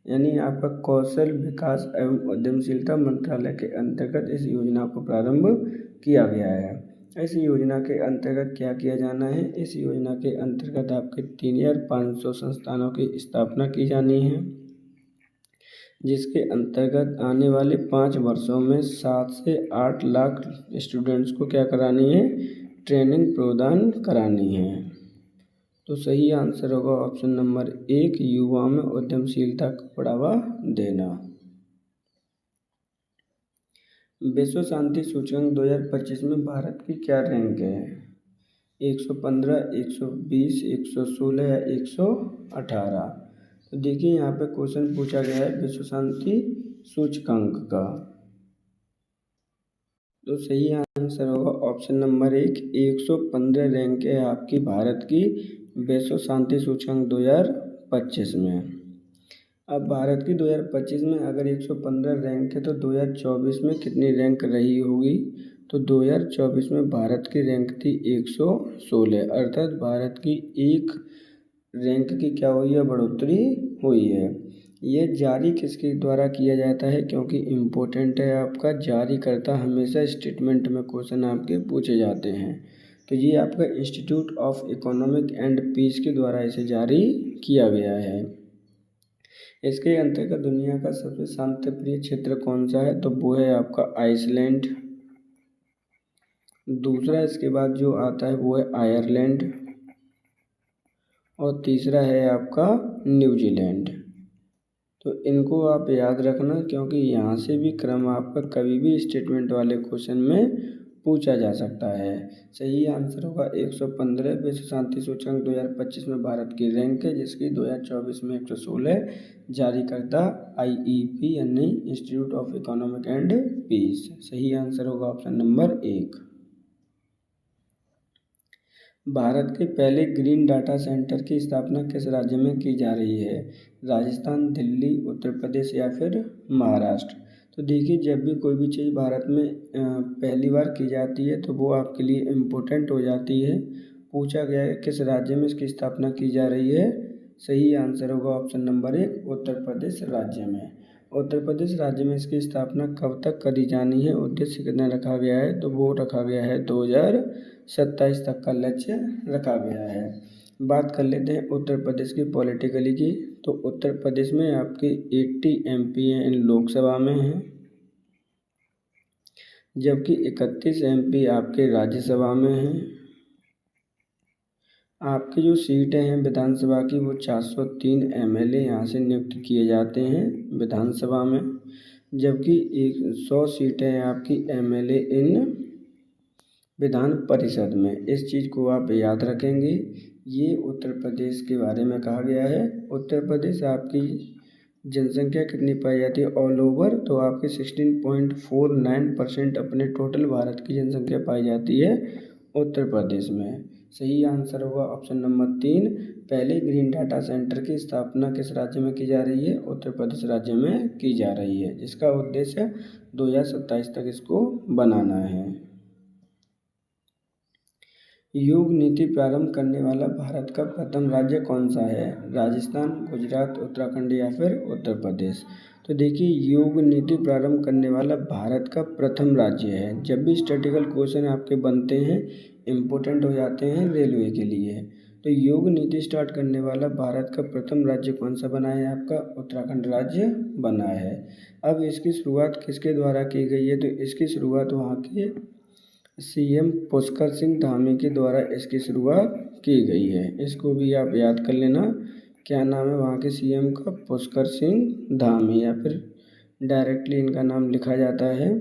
यानी आपका कौशल विकास एवं उद्यमशीलता मंत्रालय के अंतर्गत इस योजना को प्रारंभ किया गया है। इस योजना के अंतर्गत क्या किया जाना है, इस योजना के अंतर्गत आपके 3500 संस्थानों की स्थापना की जानी है, जिसके अंतर्गत आने वाले 5 वर्षों में 7 से 8 लाख स्टूडेंट्स को क्या करानी है, ट्रेनिंग प्रदान करानी है। तो सही आंसर होगा ऑप्शन नंबर 1, युवाओं में उद्यमशीलता को बढ़ावा देना। विश्व शांति सूचकांक 2025 में भारत की क्या रैंक है, 115, 120, 116 या 118। तो देखिए यहाँ पे क्वेश्चन पूछा गया है विश्व शांति सूचकांक का, तो सही आंसर होगा ऑप्शन नंबर 1, 115 रैंक है आपकी भारत की विश्व शांति सूचकांक 2025 में। अब भारत की 2025 में अगर 115 रैंक है तो 2024 में कितनी रैंक रही होगी, तो 2024 में भारत की रैंक थी 116, अर्थात भारत की एक रैंक की क्या हुई है, बढ़ोतरी हुई है। ये जारी किसके द्वारा किया जाता है, क्योंकि इम्पोर्टेंट है आपका, जारी करता हमेशा स्टेटमेंट में क्वेश्चन आपके पूछे जाते हैं। तो ये आपका institute of economic and peace के द्वारा इसे जारी किया गया है। इसके अंतर्गत दुनिया का सबसे शांतिप्रिय क्षेत्र कौन सा है, तो वो है आपका आइसलैंड। दूसरा इसके बाद जो आता है वो है आयरलैंड, और तीसरा है आपका न्यूजीलैंड। तो इनको आप याद रखना, क्योंकि यहाँ से भी क्रम आपका कभी भी स्टेटमेंट वाले क्वेश्चन में पूछा जा सकता है। सही आंसर होगा 115 विश्व शांति सूचकांक 2025 में भारत की रैंक है, जिसकी 2024 में 116 जारी करता IEP यानी institute of economic and peace. सही आंसर होगा ऑप्शन नंबर 1। भारत के पहले ग्रीन डाटा सेंटर की स्थापना किस राज्य में की जा रही है, राजस्थान, दिल्ली, उत्तर प्रदेश या फिर महाराष्ट्र। तो देखिए जब भी कोई भी चीज़ भारत में पहली बार की जाती है तो वो आपके लिए इम्पोर्टेंट हो जाती है। पूछा गया है किस राज्य में इसकी स्थापना की जा रही है, सही आंसर होगा ऑप्शन नंबर 1, उत्तर प्रदेश राज्य में। उत्तर प्रदेश राज्य में इसकी स्थापना कब तक करी जानी है, उद्देश्य कितना रखा गया है, तो वो रखा गया है 2027 तक का लक्ष्य रखा गया है। बात कर लेते हैं उत्तर प्रदेश की पॉलिटिकली की, तो उत्तर प्रदेश में आपके 80 MP हैं इन लोकसभा में हैं, जबकि 31 MP आपके राज्यसभा में हैं। आपकी जो सीटें हैं विधानसभा की वो 403 MLA यहाँ से नियुक्त किए जाते हैं विधानसभा में, जबकि 100 सीटें हैं आपकी MLA इन विधान परिषद में। इस चीज़ को आप याद रखेंगे। ये उत्तर प्रदेश के बारे में कहा गया है। उत्तर प्रदेश आपकी जनसंख्या कितनी पाई जाती है ऑल ओवर, तो आपकी 16.49% अपने टोटल भारत की जनसंख्या पाई जाती है उत्तर प्रदेश में। सही आंसर होगा ऑप्शन नंबर 3, पहले ग्रीन डाटा सेंटर की स्थापना किस राज्य में की जा रही है, उत्तर प्रदेश राज्य में की जा रही है, जिसका उद्देश्य 2027 तक इसको बनाना है। योग नीति प्रारंभ करने वाला भारत का प्रथम राज्य कौन सा है, राजस्थान, गुजरात, उत्तराखंड या फिर उत्तर प्रदेश। तो देखिए योग नीति प्रारंभ करने वाला भारत का प्रथम राज्य है। जब भी स्टैटिकल क्वेश्चन आपके बनते हैं इम्पोर्टेंट हो जाते हैं रेलवे के लिए, तो योग नीति स्टार्ट करने वाला भारत का प्रथम राज्य कौन सा बना है, आपका उत्तराखंड राज्य बना है। अब इसकी शुरुआत किसके द्वारा की गई है, तो इसकी शुरुआत वहाँ के CM पुष्कर सिंह धामी के द्वारा इसकी शुरुआत की गई है। इसको भी आप याद कर लेना, क्या नाम है वहाँ के CM का, पुष्कर सिंह धामी, या फिर डायरेक्टली इनका नाम लिखा जाता है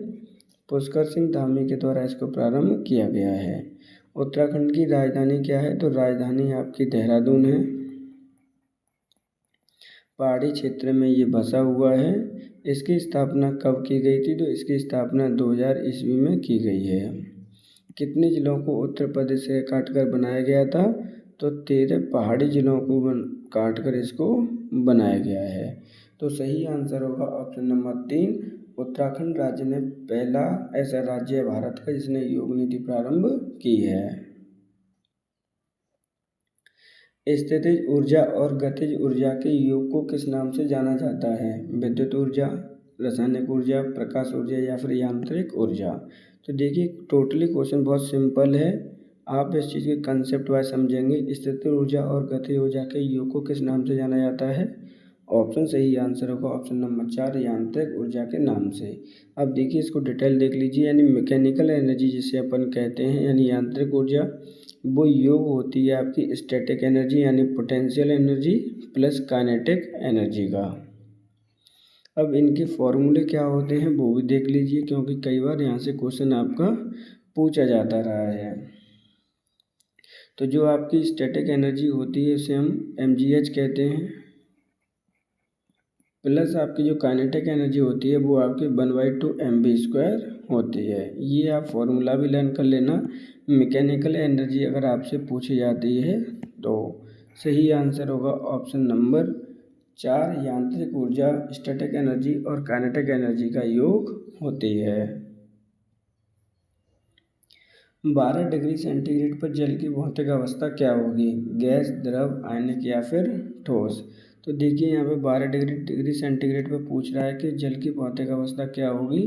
पुष्कर सिंह धामी के द्वारा इसको प्रारंभ किया गया है। उत्तराखंड की राजधानी क्या है, तो राजधानी आपकी देहरादून है। पहाड़ी क्षेत्र में ये बसा हुआ है। इसकी स्थापना कब की गई थी, तो इसकी स्थापना 2000 ईस्वी में की गई है। कितने जिलों को उत्तर प्रदेश से काटकर बनाया गया था, तो 13 पहाड़ी जिलों को काटकर इसको बनाया गया है। तो सही आंसर होगा ऑप्शन नंबर 3, उत्तराखंड राज्य ने पहला ऐसा राज्य है भारत का जिसने योग नीति प्रारंभ की है। स्थितिज ऊर्जा और गतिज ऊर्जा के योग को किस नाम से जाना जाता है? विद्युत ऊर्जा, रासायनिक ऊर्जा, प्रकाश ऊर्जा या फिर यांत्रिक ऊर्जा। तो देखिए टोटली क्वेश्चन बहुत सिंपल है, आप इस चीज़ के कंसेप्ट वाइज समझेंगे। स्थितिज ऊर्जा और गतिज ऊर्जा के योग को किस नाम से जाना जाता है? ऑप्शन सही आंसर होगा ऑप्शन नंबर 4 यांत्रिक ऊर्जा के नाम से। अब देखिए इसको डिटेल देख लीजिए, यानी मैकेनिकल एनर्जी जिसे अपन कहते हैं यानी यांत्रिक ऊर्जा, वो योग होती है आपकी स्टैटिक एनर्जी यानी potential energy plus kinetic energy का। अब इनके फॉर्मूले क्या होते हैं वो भी देख लीजिए, क्योंकि कई बार यहाँ से क्वेश्चन आपका पूछा जाता रहा है। तो जो आपकी स्टैटिक एनर्जी होती है उसे हम mgh कहते हैं, प्लस आपकी जो काइनेटिक एनर्जी होती है वो आपकी 1/2 mv² होती है। ये आप फॉर्मूला भी लर्न कर लेना। मैकेनिकल एनर्जी अगर आपसे पूछी जाती है तो सही आंसर होगा ऑप्शन नंबर 4 यांत्रिक ऊर्जा स्टैटिक एनर्जी और काइनेटिक एनर्जी का योग होती है। 12 डिग्री सेंटीग्रेड पर जल की भौतिक अवस्था क्या होगी? गैस, द्रव, आयनिक या फिर ठोस। तो देखिए यहाँ पे 12 डिग्री सेंटीग्रेड पर पूछ रहा है कि जल की भौतिक अवस्था क्या होगी,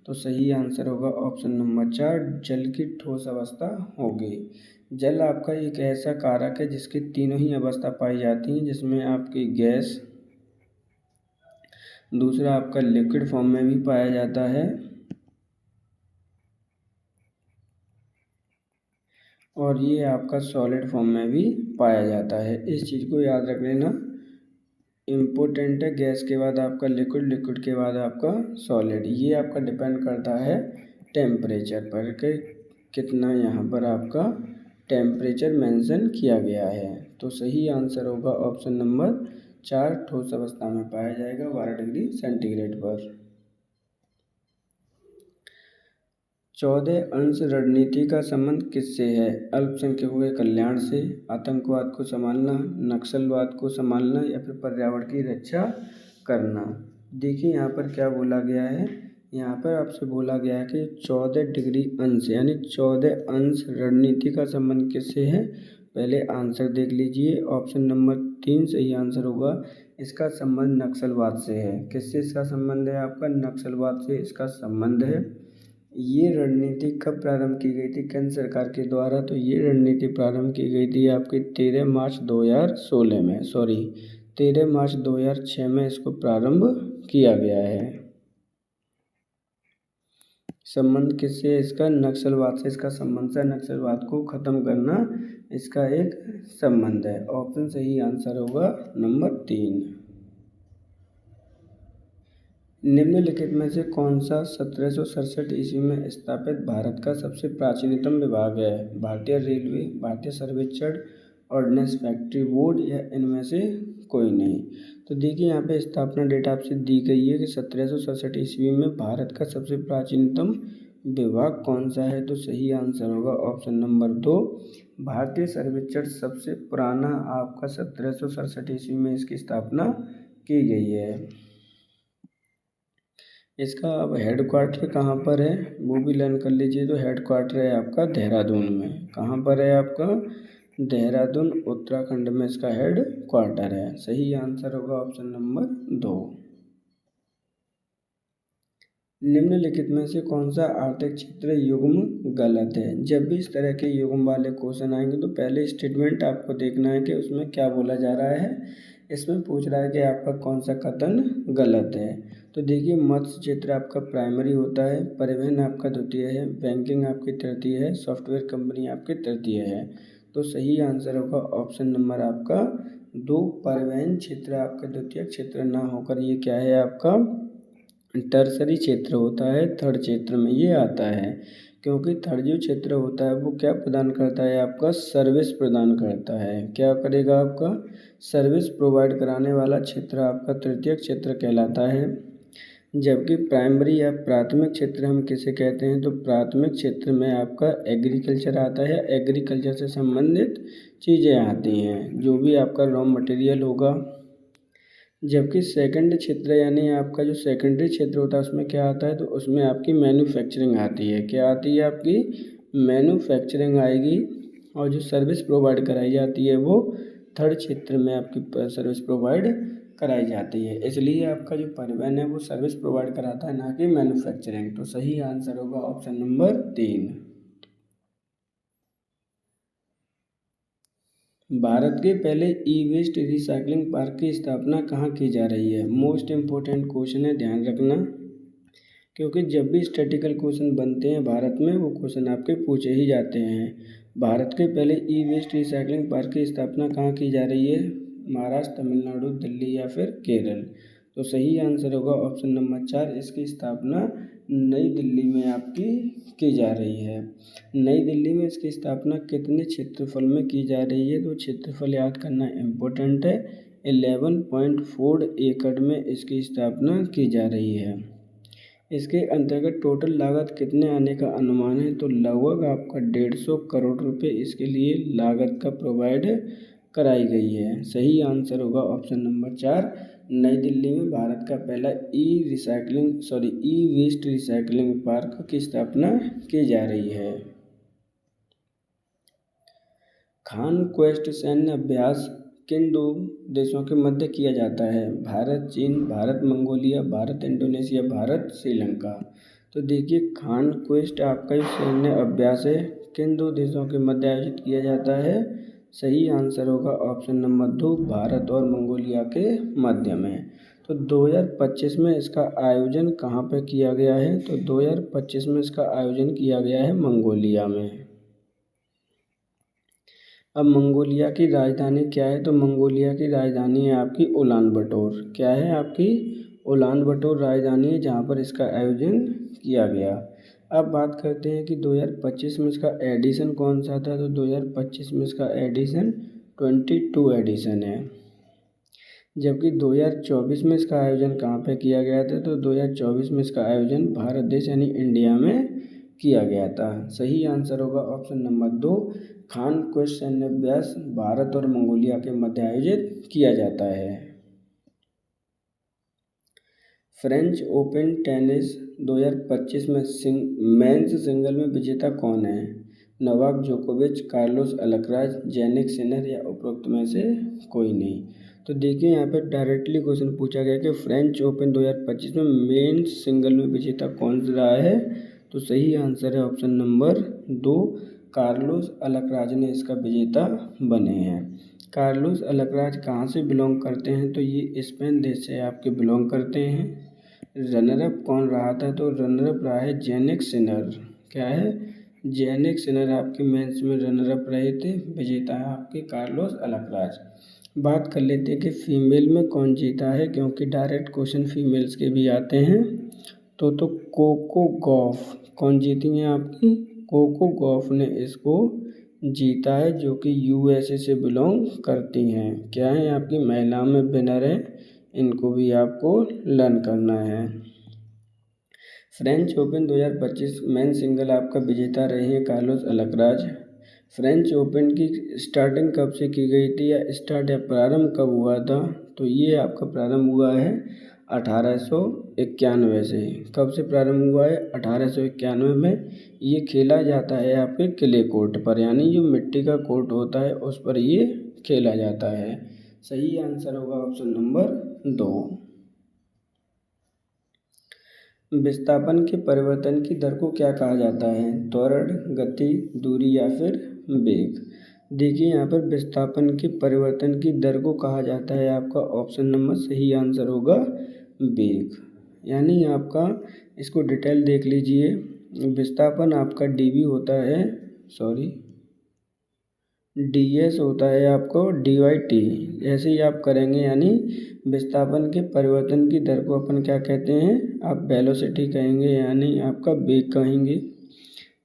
तो सही आंसर होगा ऑप्शन नंबर 4 जल की ठोस अवस्था होगी। जल आपका एक ऐसा कारक है जिसकी तीनों ही अवस्था पाई जाती हैं, जिसमें आपकी गैस, दूसरा आपका लिक्विड फॉर्म में भी पाया जाता है और ये आपका सॉलिड फॉर्म में भी पाया जाता है। इस चीज़ को याद रख लेना, इम्पोर्टेंट है। गैस के बाद आपका लिक्विड, लिक्विड के बाद आपका सॉलिड। ये आपका डिपेंड करता है टेम्परेचर पर कि कितना यहाँ पर आपका टेम्परेचर मेंशन किया गया है। तो सही आंसर होगा ऑप्शन नंबर 4 ठोस अवस्था में पाया जाएगा 12 डिग्री सेंटीग्रेड पर। 14 अंश रणनीति का संबंध किससे है? अल्पसंख्यकों के कल्याण से, आतंकवाद को संभालना, नक्सलवाद को संभालना या फिर पर्यावरण की रक्षा करना। देखिए यहाँ पर क्या बोला गया है, यहाँ पर आपसे बोला गया है कि 14 डिग्री अंश यानी 14 अंश रणनीति का संबंध किससे है? पहले आंसर देख लीजिए, ऑप्शन नंबर 3 सही आंसर होगा। इसका संबंध नक्सलवाद से है। किससे इसका संबंध है? आपका नक्सलवाद से इसका संबंध है। ये रणनीति कब प्रारंभ की गई थी केंद्र सरकार के द्वारा? तो ये रणनीति प्रारंभ की गई थी आपकी 13 मार्च 2006 में, 13 मार्च 2006 में इसको प्रारंभ किया गया है। संबंध किससे है इसका? नक्सलवाद से इसका संबंध है। नक्सलवाद को खत्म करना इसका एक संबंध है। ऑप्शन सही आंसर होगा नंबर 3। निम्नलिखित में से कौन सा 1767 ईस्वी में स्थापित भारत का सबसे प्राचीनतम विभाग है? भारतीय रेलवे, भारतीय सर्वेक्षण, ऑर्डिनेंस फैक्ट्री बोर्ड या इनमें से कोई नहीं। तो देखिए यहाँ पे स्थापना डेट आपसे दी गई है कि 1767 ईस्वी में भारत का सबसे प्राचीनतम विभाग कौन सा है? तो सही आंसर होगा ऑप्शन नंबर 2 भारतीय सर्वेक्षण सबसे पुराना आपका 1767 ईस्वी में इसकी स्थापना की गई है। इसका अब हेड क्वार्टर कहाँ पर है वो भी लर्न कर लीजिए। तो हेड क्वार्टर है आपका देहरादून में। कहाँ पर है आपका? देहरादून उत्तराखंड में इसका हेड क्वार्टर है। सही आंसर होगा ऑप्शन नंबर 2। निम्नलिखित में से कौन सा आर्थिक क्षेत्र युग्म गलत है? जब भी इस तरह के युग्म वाले क्वेश्चन आएंगे तो पहले स्टेटमेंट आपको देखना है कि उसमें क्या बोला जा रहा है। इसमें पूछ रहा है कि आपका कौन सा कथन गलत है। तो देखिए मत्स्य क्षेत्र आपका प्राइमरी होता है, परिवहन आपका द्वितीय है, बैंकिंग आपकी तृतीय है, सॉफ्टवेयर कंपनी आपकी तृतीय है। तो सही आंसर होगा ऑप्शन नंबर आपका 2 परिवहन क्षेत्र आपका द्वितीय क्षेत्र ना होकर ये क्या है आपका टर्सरी क्षेत्र होता है। थर्ड क्षेत्र में ये आता है, क्योंकि थर्ड जो क्षेत्र होता है वो क्या प्रदान करता है? आपका सर्विस प्रदान करता है। क्या करेगा? आपका सर्विस प्रोवाइड कराने वाला क्षेत्र आपका तृतीय क्षेत्र कहलाता है। जबकि प्राइमरी या प्राथमिक क्षेत्र हम किसे कहते हैं? तो प्राथमिक क्षेत्र में आपका एग्रीकल्चर आता है। एग्रीकल्चर से संबंधित चीज़ें आती हैं, जो भी आपका रॉ मटेरियल होगा, जबकि सेकंड क्षेत्र यानी आपका जो सेकेंडरी क्षेत्र होता है उसमें क्या आता है, तो उसमें आपकी मैन्युफैक्चरिंग आती है। क्या आती है आपकी? मैन्युफैक्चरिंग आएगी। और जो सर्विस प्रोवाइड कराई जाती है वो थर्ड क्षेत्र में आपकी सर्विस प्रोवाइड कराई जाती है। इसलिए आपका जो परिवहन है वो सर्विस प्रोवाइड कराता है, ना कि मैन्युफैक्चरिंग। तो सही आंसर होगा ऑप्शन नंबर 3। भारत के पहले ई वेस्ट रिसाइकलिंग पार्क की स्थापना कहाँ की जा रही है? मोस्ट इम्पोर्टेंट क्वेश्चन है, ध्यान रखना, क्योंकि जब भी स्टैटिकल क्वेश्चन बनते हैं भारत में वो क्वेश्चन आपके पूछे ही जाते हैं। भारत के पहले ई वेस्ट रिसाइकलिंग पार्क की स्थापना कहाँ की जा रही है? महाराष्ट्र, तमिलनाडु, दिल्ली या फिर केरल? तो सही आंसर होगा ऑप्शन नंबर 4। इसकी स्थापना नई दिल्ली में आपकी की जा रही है। नई दिल्ली में इसकी स्थापना कितने क्षेत्रफल में की जा रही है? तो क्षेत्रफल याद करना इम्पोर्टेंट है। 11.4 एकड़ में इसकी स्थापना की जा रही है। इसके अंतर्गत टोटल लागत कितने आने का अनुमान है? तो लगभग आपका 150 करोड़ रुपए इसके लिए लागत का प्रोवाइड कराई गई है। सही आंसर होगा ऑप्शन नंबर 4। नई दिल्ली में भारत का पहला ई वेस्ट रिसाइकलिंग पार्क की स्थापना की जा रही है। खान क्वेस्ट सैन्य अभ्यास किन 2 देशों के मध्य किया जाता है? भारत चीन, भारत मंगोलिया, भारत इंडोनेशिया, भारत श्रीलंका? तो देखिए, खान क्वेस्ट आपका जो सैन्य अभ्यास है किन 2 देशों के मध्य आयोजित किया जाता है? सही आंसर होगा ऑप्शन नंबर 2, भारत और मंगोलिया के मध्य में। तो 2025 में इसका आयोजन कहाँ पे किया गया है? तो 2025 में इसका आयोजन किया गया है मंगोलिया में। अब मंगोलिया की राजधानी क्या है? तो मंगोलिया की राजधानी है आपकी उलान बटोर। क्या है आपकी? उलान बटोर राजधानी है जहाँ पर इसका आयोजन किया गया। अब बात करते हैं कि 2025 में इसका एडिशन कौन सा था? तो 2025 में इसका एडिशन 22 एडिशन है। जबकि 2024 में इसका आयोजन कहाँ पे किया गया था? तो 2024 में इसका आयोजन भारत देश यानी इंडिया में किया गया था। सही आंसर होगा ऑप्शन नंबर 2। खान क्वेस्ट सैन्य अभ्यास भारत और मंगोलिया के मध्य आयोजित किया जाता है। फ्रेंच ओपन टेनिस 2025 में मेंस सिंगल में विजेता कौन है? नोवाक जोकोविच, कार्लोस अल्कराज, जेनिक सिनर या उपरोक्त में से कोई नहीं? तो देखिए, यहाँ पे डायरेक्टली क्वेश्चन पूछा गया कि फ्रेंच ओपन 2025 में मेंस सिंगल में विजेता कौन रहा है? तो सही आंसर है ऑप्शन नंबर 2, कार्लोस अल्कराज ने इसका विजेता बने हैं। कार्लोस अल्कराज कहाँ से बिलोंग करते हैं? तो ये स्पेन देश से आपके बिलोंग करते हैं। रनर अप कौन रहा था? तो रनर अप रहा है जेनिक सिनर। क्या है? जेनिक सिनर आपके मेंस में रनर अप रहे थे। विजेता है आपके कार्लोस अल्कराज। बात कर लेते हैं कि फीमेल में कौन जीता है, क्योंकि डायरेक्ट क्वेश्चन फीमेल्स के भी आते हैं। तो कोको गॉफ कौन जीती हैं आपकी? कोको गॉफ ने इसको जीता है, जो कि यूएसए से बिलोंग करती हैं। क्या है? आपकी महिलाओं में विनर है। इनको भी आपको लर्न करना है। फ्रेंच ओपन 2025 मेन सिंगल आपका विजेता रहे हैं कार्लोस अल्कराज। फ्रेंच ओपन की स्टार्टिंग कब से की गई थी, या स्टार्ट या प्रारंभ कब हुआ था? तो ये आपका प्रारंभ हुआ है 1891 से। कब से प्रारंभ हुआ है? 1891 में। ये खेला जाता है आपके क्ले कोर्ट पर, यानी जो मिट्टी का कोर्ट होता है उस पर ये खेला जाता है। सही आंसर होगा ऑप्शन नंबर 2। विस्थापन के परिवर्तन की दर को क्या कहा जाता है? त्वरण, गति, दूरी या फिर वेग? देखिए, यहाँ पर विस्थापन के परिवर्तन की दर को कहा जाता है आपका ऑप्शन नंबर, सही आंसर होगा वेग। यानी आपका इसको डिटेल देख लीजिए। विस्थापन आपका डीवी होता है, सॉरी ds होता है आपको dy/t। ऐसे ही आप करेंगे, यानी विस्थापन के परिवर्तन की दर को अपन क्या कहते हैं? आप वेलोसिटी कहेंगे, यानी आपका वेग कहेंगे।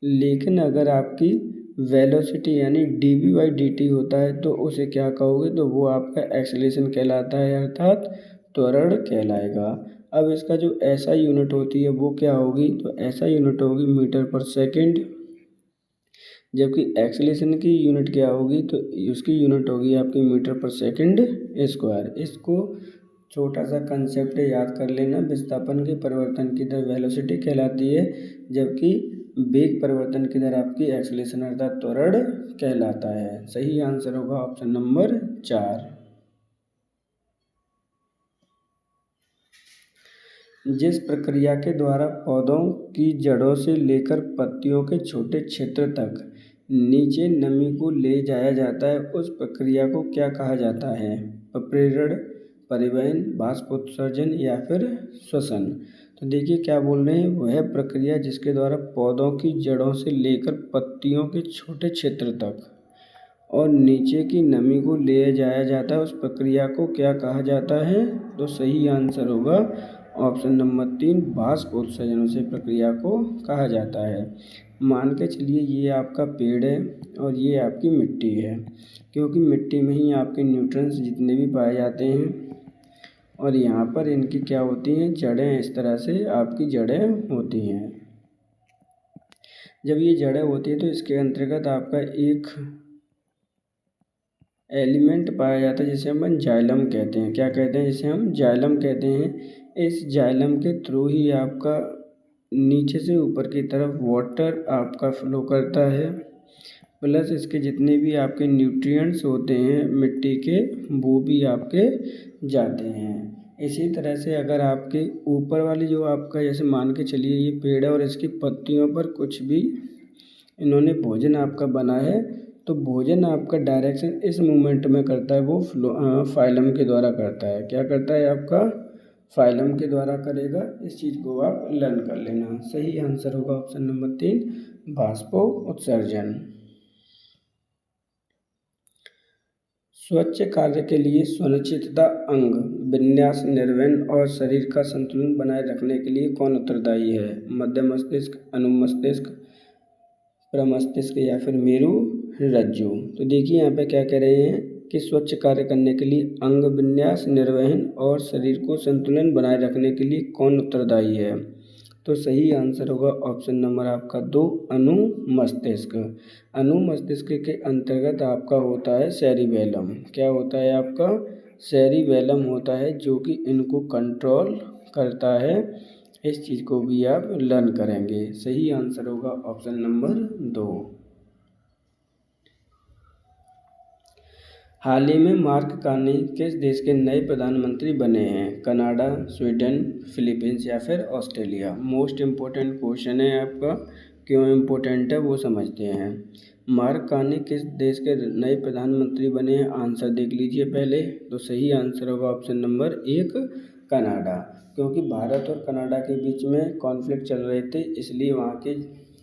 लेकिन अगर आपकी वेलोसिटी यानी dv/dt होता है तो उसे क्या कहोगे? तो वो आपका एक्सेलेरेशन कहलाता है, अर्थात त्वरण कहलाएगा। अब इसका जो ऐसा यूनिट होती है वो क्या होगी? तो ऐसा यूनिट होगी मीटर पर सेकेंड। जबकि एक्सेलेरेशन की यूनिट क्या होगी? तो उसकी यूनिट होगी आपकी मीटर पर सेकंड स्क्वायर। इसको छोटा सा कंसेप्ट याद कर लेना, विस्थापन के परिवर्तन की दर वेलोसिटी कहलाती है, जबकि वेग परिवर्तन की दर आपकी एक्सेलेरेशन अर्थात त्वरण कहलाता है। सही आंसर होगा ऑप्शन नंबर 4। जिस प्रक्रिया के द्वारा पौधों की जड़ों से लेकर पत्तियों के छोटे क्षेत्र तक नीचे नमी को ले जाया जाता है, उस प्रक्रिया को क्या कहा जाता है? अपरेरण, परिवहन, बाष्पोत्सर्जन या फिर श्वसन। तो देखिए क्या बोल रहे हैं, वह प्रक्रिया जिसके द्वारा पौधों की जड़ों से लेकर पत्तियों के छोटे क्षेत्र तक और नीचे की नमी को ले जाया जाता है, उस प्रक्रिया को क्या कहा जाता है? तो सही आंसर होगा ऑप्शन नंबर 3, बाष्पोत्सर्जन से प्रक्रिया को कहा जाता है। मान के चलिए ये आपका पेड़ है और ये आपकी मिट्टी है, क्योंकि मिट्टी में ही आपके न्यूट्रिएंट्स जितने भी पाए जाते हैं और यहाँ पर इनकी क्या होती हैं, जड़ें, इस तरह से आपकी जड़ें होती हैं। जब ये जड़ें होती हैं तो इसके अंतर्गत आपका एक एलिमेंट पाया जाता है जिसे हम जाइलम कहते हैं। क्या कहते हैं? जिसे हम जाइलम कहते हैं। इस जाइलम के थ्रू ही आपका नीचे से ऊपर की तरफ वाटर आपका फ्लो करता है, प्लस इसके जितने भी आपके न्यूट्रिएंट्स होते हैं मिट्टी के, वो भी आपके जाते हैं। इसी तरह से अगर आपके ऊपर वाली जो आपका, जैसे मान के चलिए ये पेड़ है और इसकी पत्तियों पर कुछ भी इन्होंने भोजन आपका बना है, तो भोजन आपका डायरेक्शन इस मूवमेंट में करता है, वो फाइलम के द्वारा करता है। क्या करता है? आपका फाइलम के द्वारा करेगा। इस चीज़ को आप लर्न कर लेना। सही आंसर होगा ऑप्शन नंबर 3, बाष्पो उत्सर्जन। स्वच्छ कार्य के लिए सुनिश्चितता अंग, विन्यास, निर्वहन और शरीर का संतुलन बनाए रखने के लिए कौन उत्तरदायी है? मध्य मस्तिष्क, अनुमस्तिष्क, प्रमस्तिष्क या फिर मेरु रज्जु। तो देखिए यहाँ पे क्या कह रहे हैं कि स्वच्छ कार्य करने के लिए अंग विन्यास, निर्वहन और शरीर को संतुलन बनाए रखने के लिए कौन उत्तरदायी है? तो सही आंसर होगा ऑप्शन नंबर आपका 2, अनुमस्तिष्क। अनुमस्तिष्क के अंतर्गत आपका होता है सेरिबेलम। क्या होता है आपका? सेरिबेलम होता है, जो कि इनको कंट्रोल करता है। इस चीज़ को भी आप लर्न करेंगे। सही आंसर होगा ऑप्शन नंबर 2। हाल ही में मार्क कार्नी किस देश के नए प्रधानमंत्री बने हैं? कनाडा, स्वीडन, फिलीपींस या फिर ऑस्ट्रेलिया। मोस्ट इम्पोर्टेंट क्वेश्चन है आपका, क्यों इम्पोर्टेंट है वो समझते हैं। मार्क कार्नी किस देश के नए प्रधानमंत्री बने हैं? आंसर देख लीजिए पहले। तो सही आंसर होगा ऑप्शन नंबर 1, कनाडा। क्योंकि भारत और कनाडा के बीच में कॉन्फ्लिक्ट चल रहे थे, इसलिए वहाँ के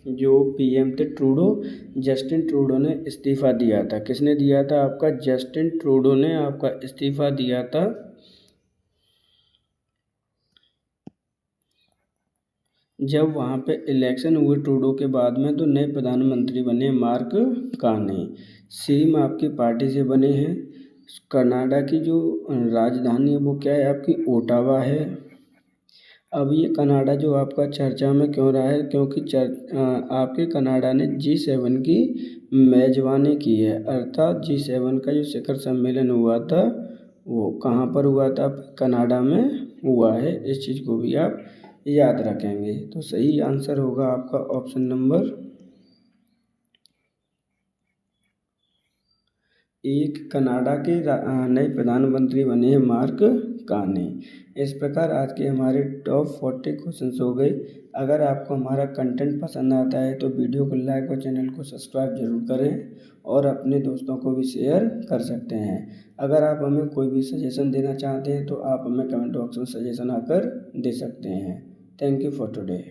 जो पीएम थे ट्रूडो, जस्टिन ट्रूडो ने इस्तीफ़ा दिया था। किसने दिया था? आपका जस्टिन ट्रूडो ने आपका इस्तीफ़ा दिया था। जब वहाँ पे इलेक्शन हुए ट्रूडो के बाद में, तो नए प्रधानमंत्री बने मार्क कार्नी। सेम आपकी पार्टी से बने हैं। कनाडा की जो राजधानी है वो क्या है आपकी? ओटावा है। अब ये कनाडा जो आपका चर्चा में क्यों रहा है? क्योंकि आपके कनाडा ने G7 की मेज़बानी की है, अर्थात G7 का जो शिखर सम्मेलन हुआ था वो कहाँ पर हुआ था? कनाडा में हुआ है। इस चीज़ को भी आप याद रखेंगे। तो सही आंसर होगा आपका ऑप्शन नंबर 1, कनाडा के नए प्रधानमंत्री बने हैं मार्क कार्नी। इस प्रकार आज के हमारे टॉप 40 क्वेश्चंस हो गए। अगर आपको हमारा कंटेंट पसंद आता है तो वीडियो को लाइक और चैनल को सब्सक्राइब जरूर करें और अपने दोस्तों को भी शेयर कर सकते हैं। अगर आप हमें कोई भी सजेशन देना चाहते हैं तो आप हमें कमेंट बॉक्स में सजेशन आकर दे सकते हैं। Thank you for today.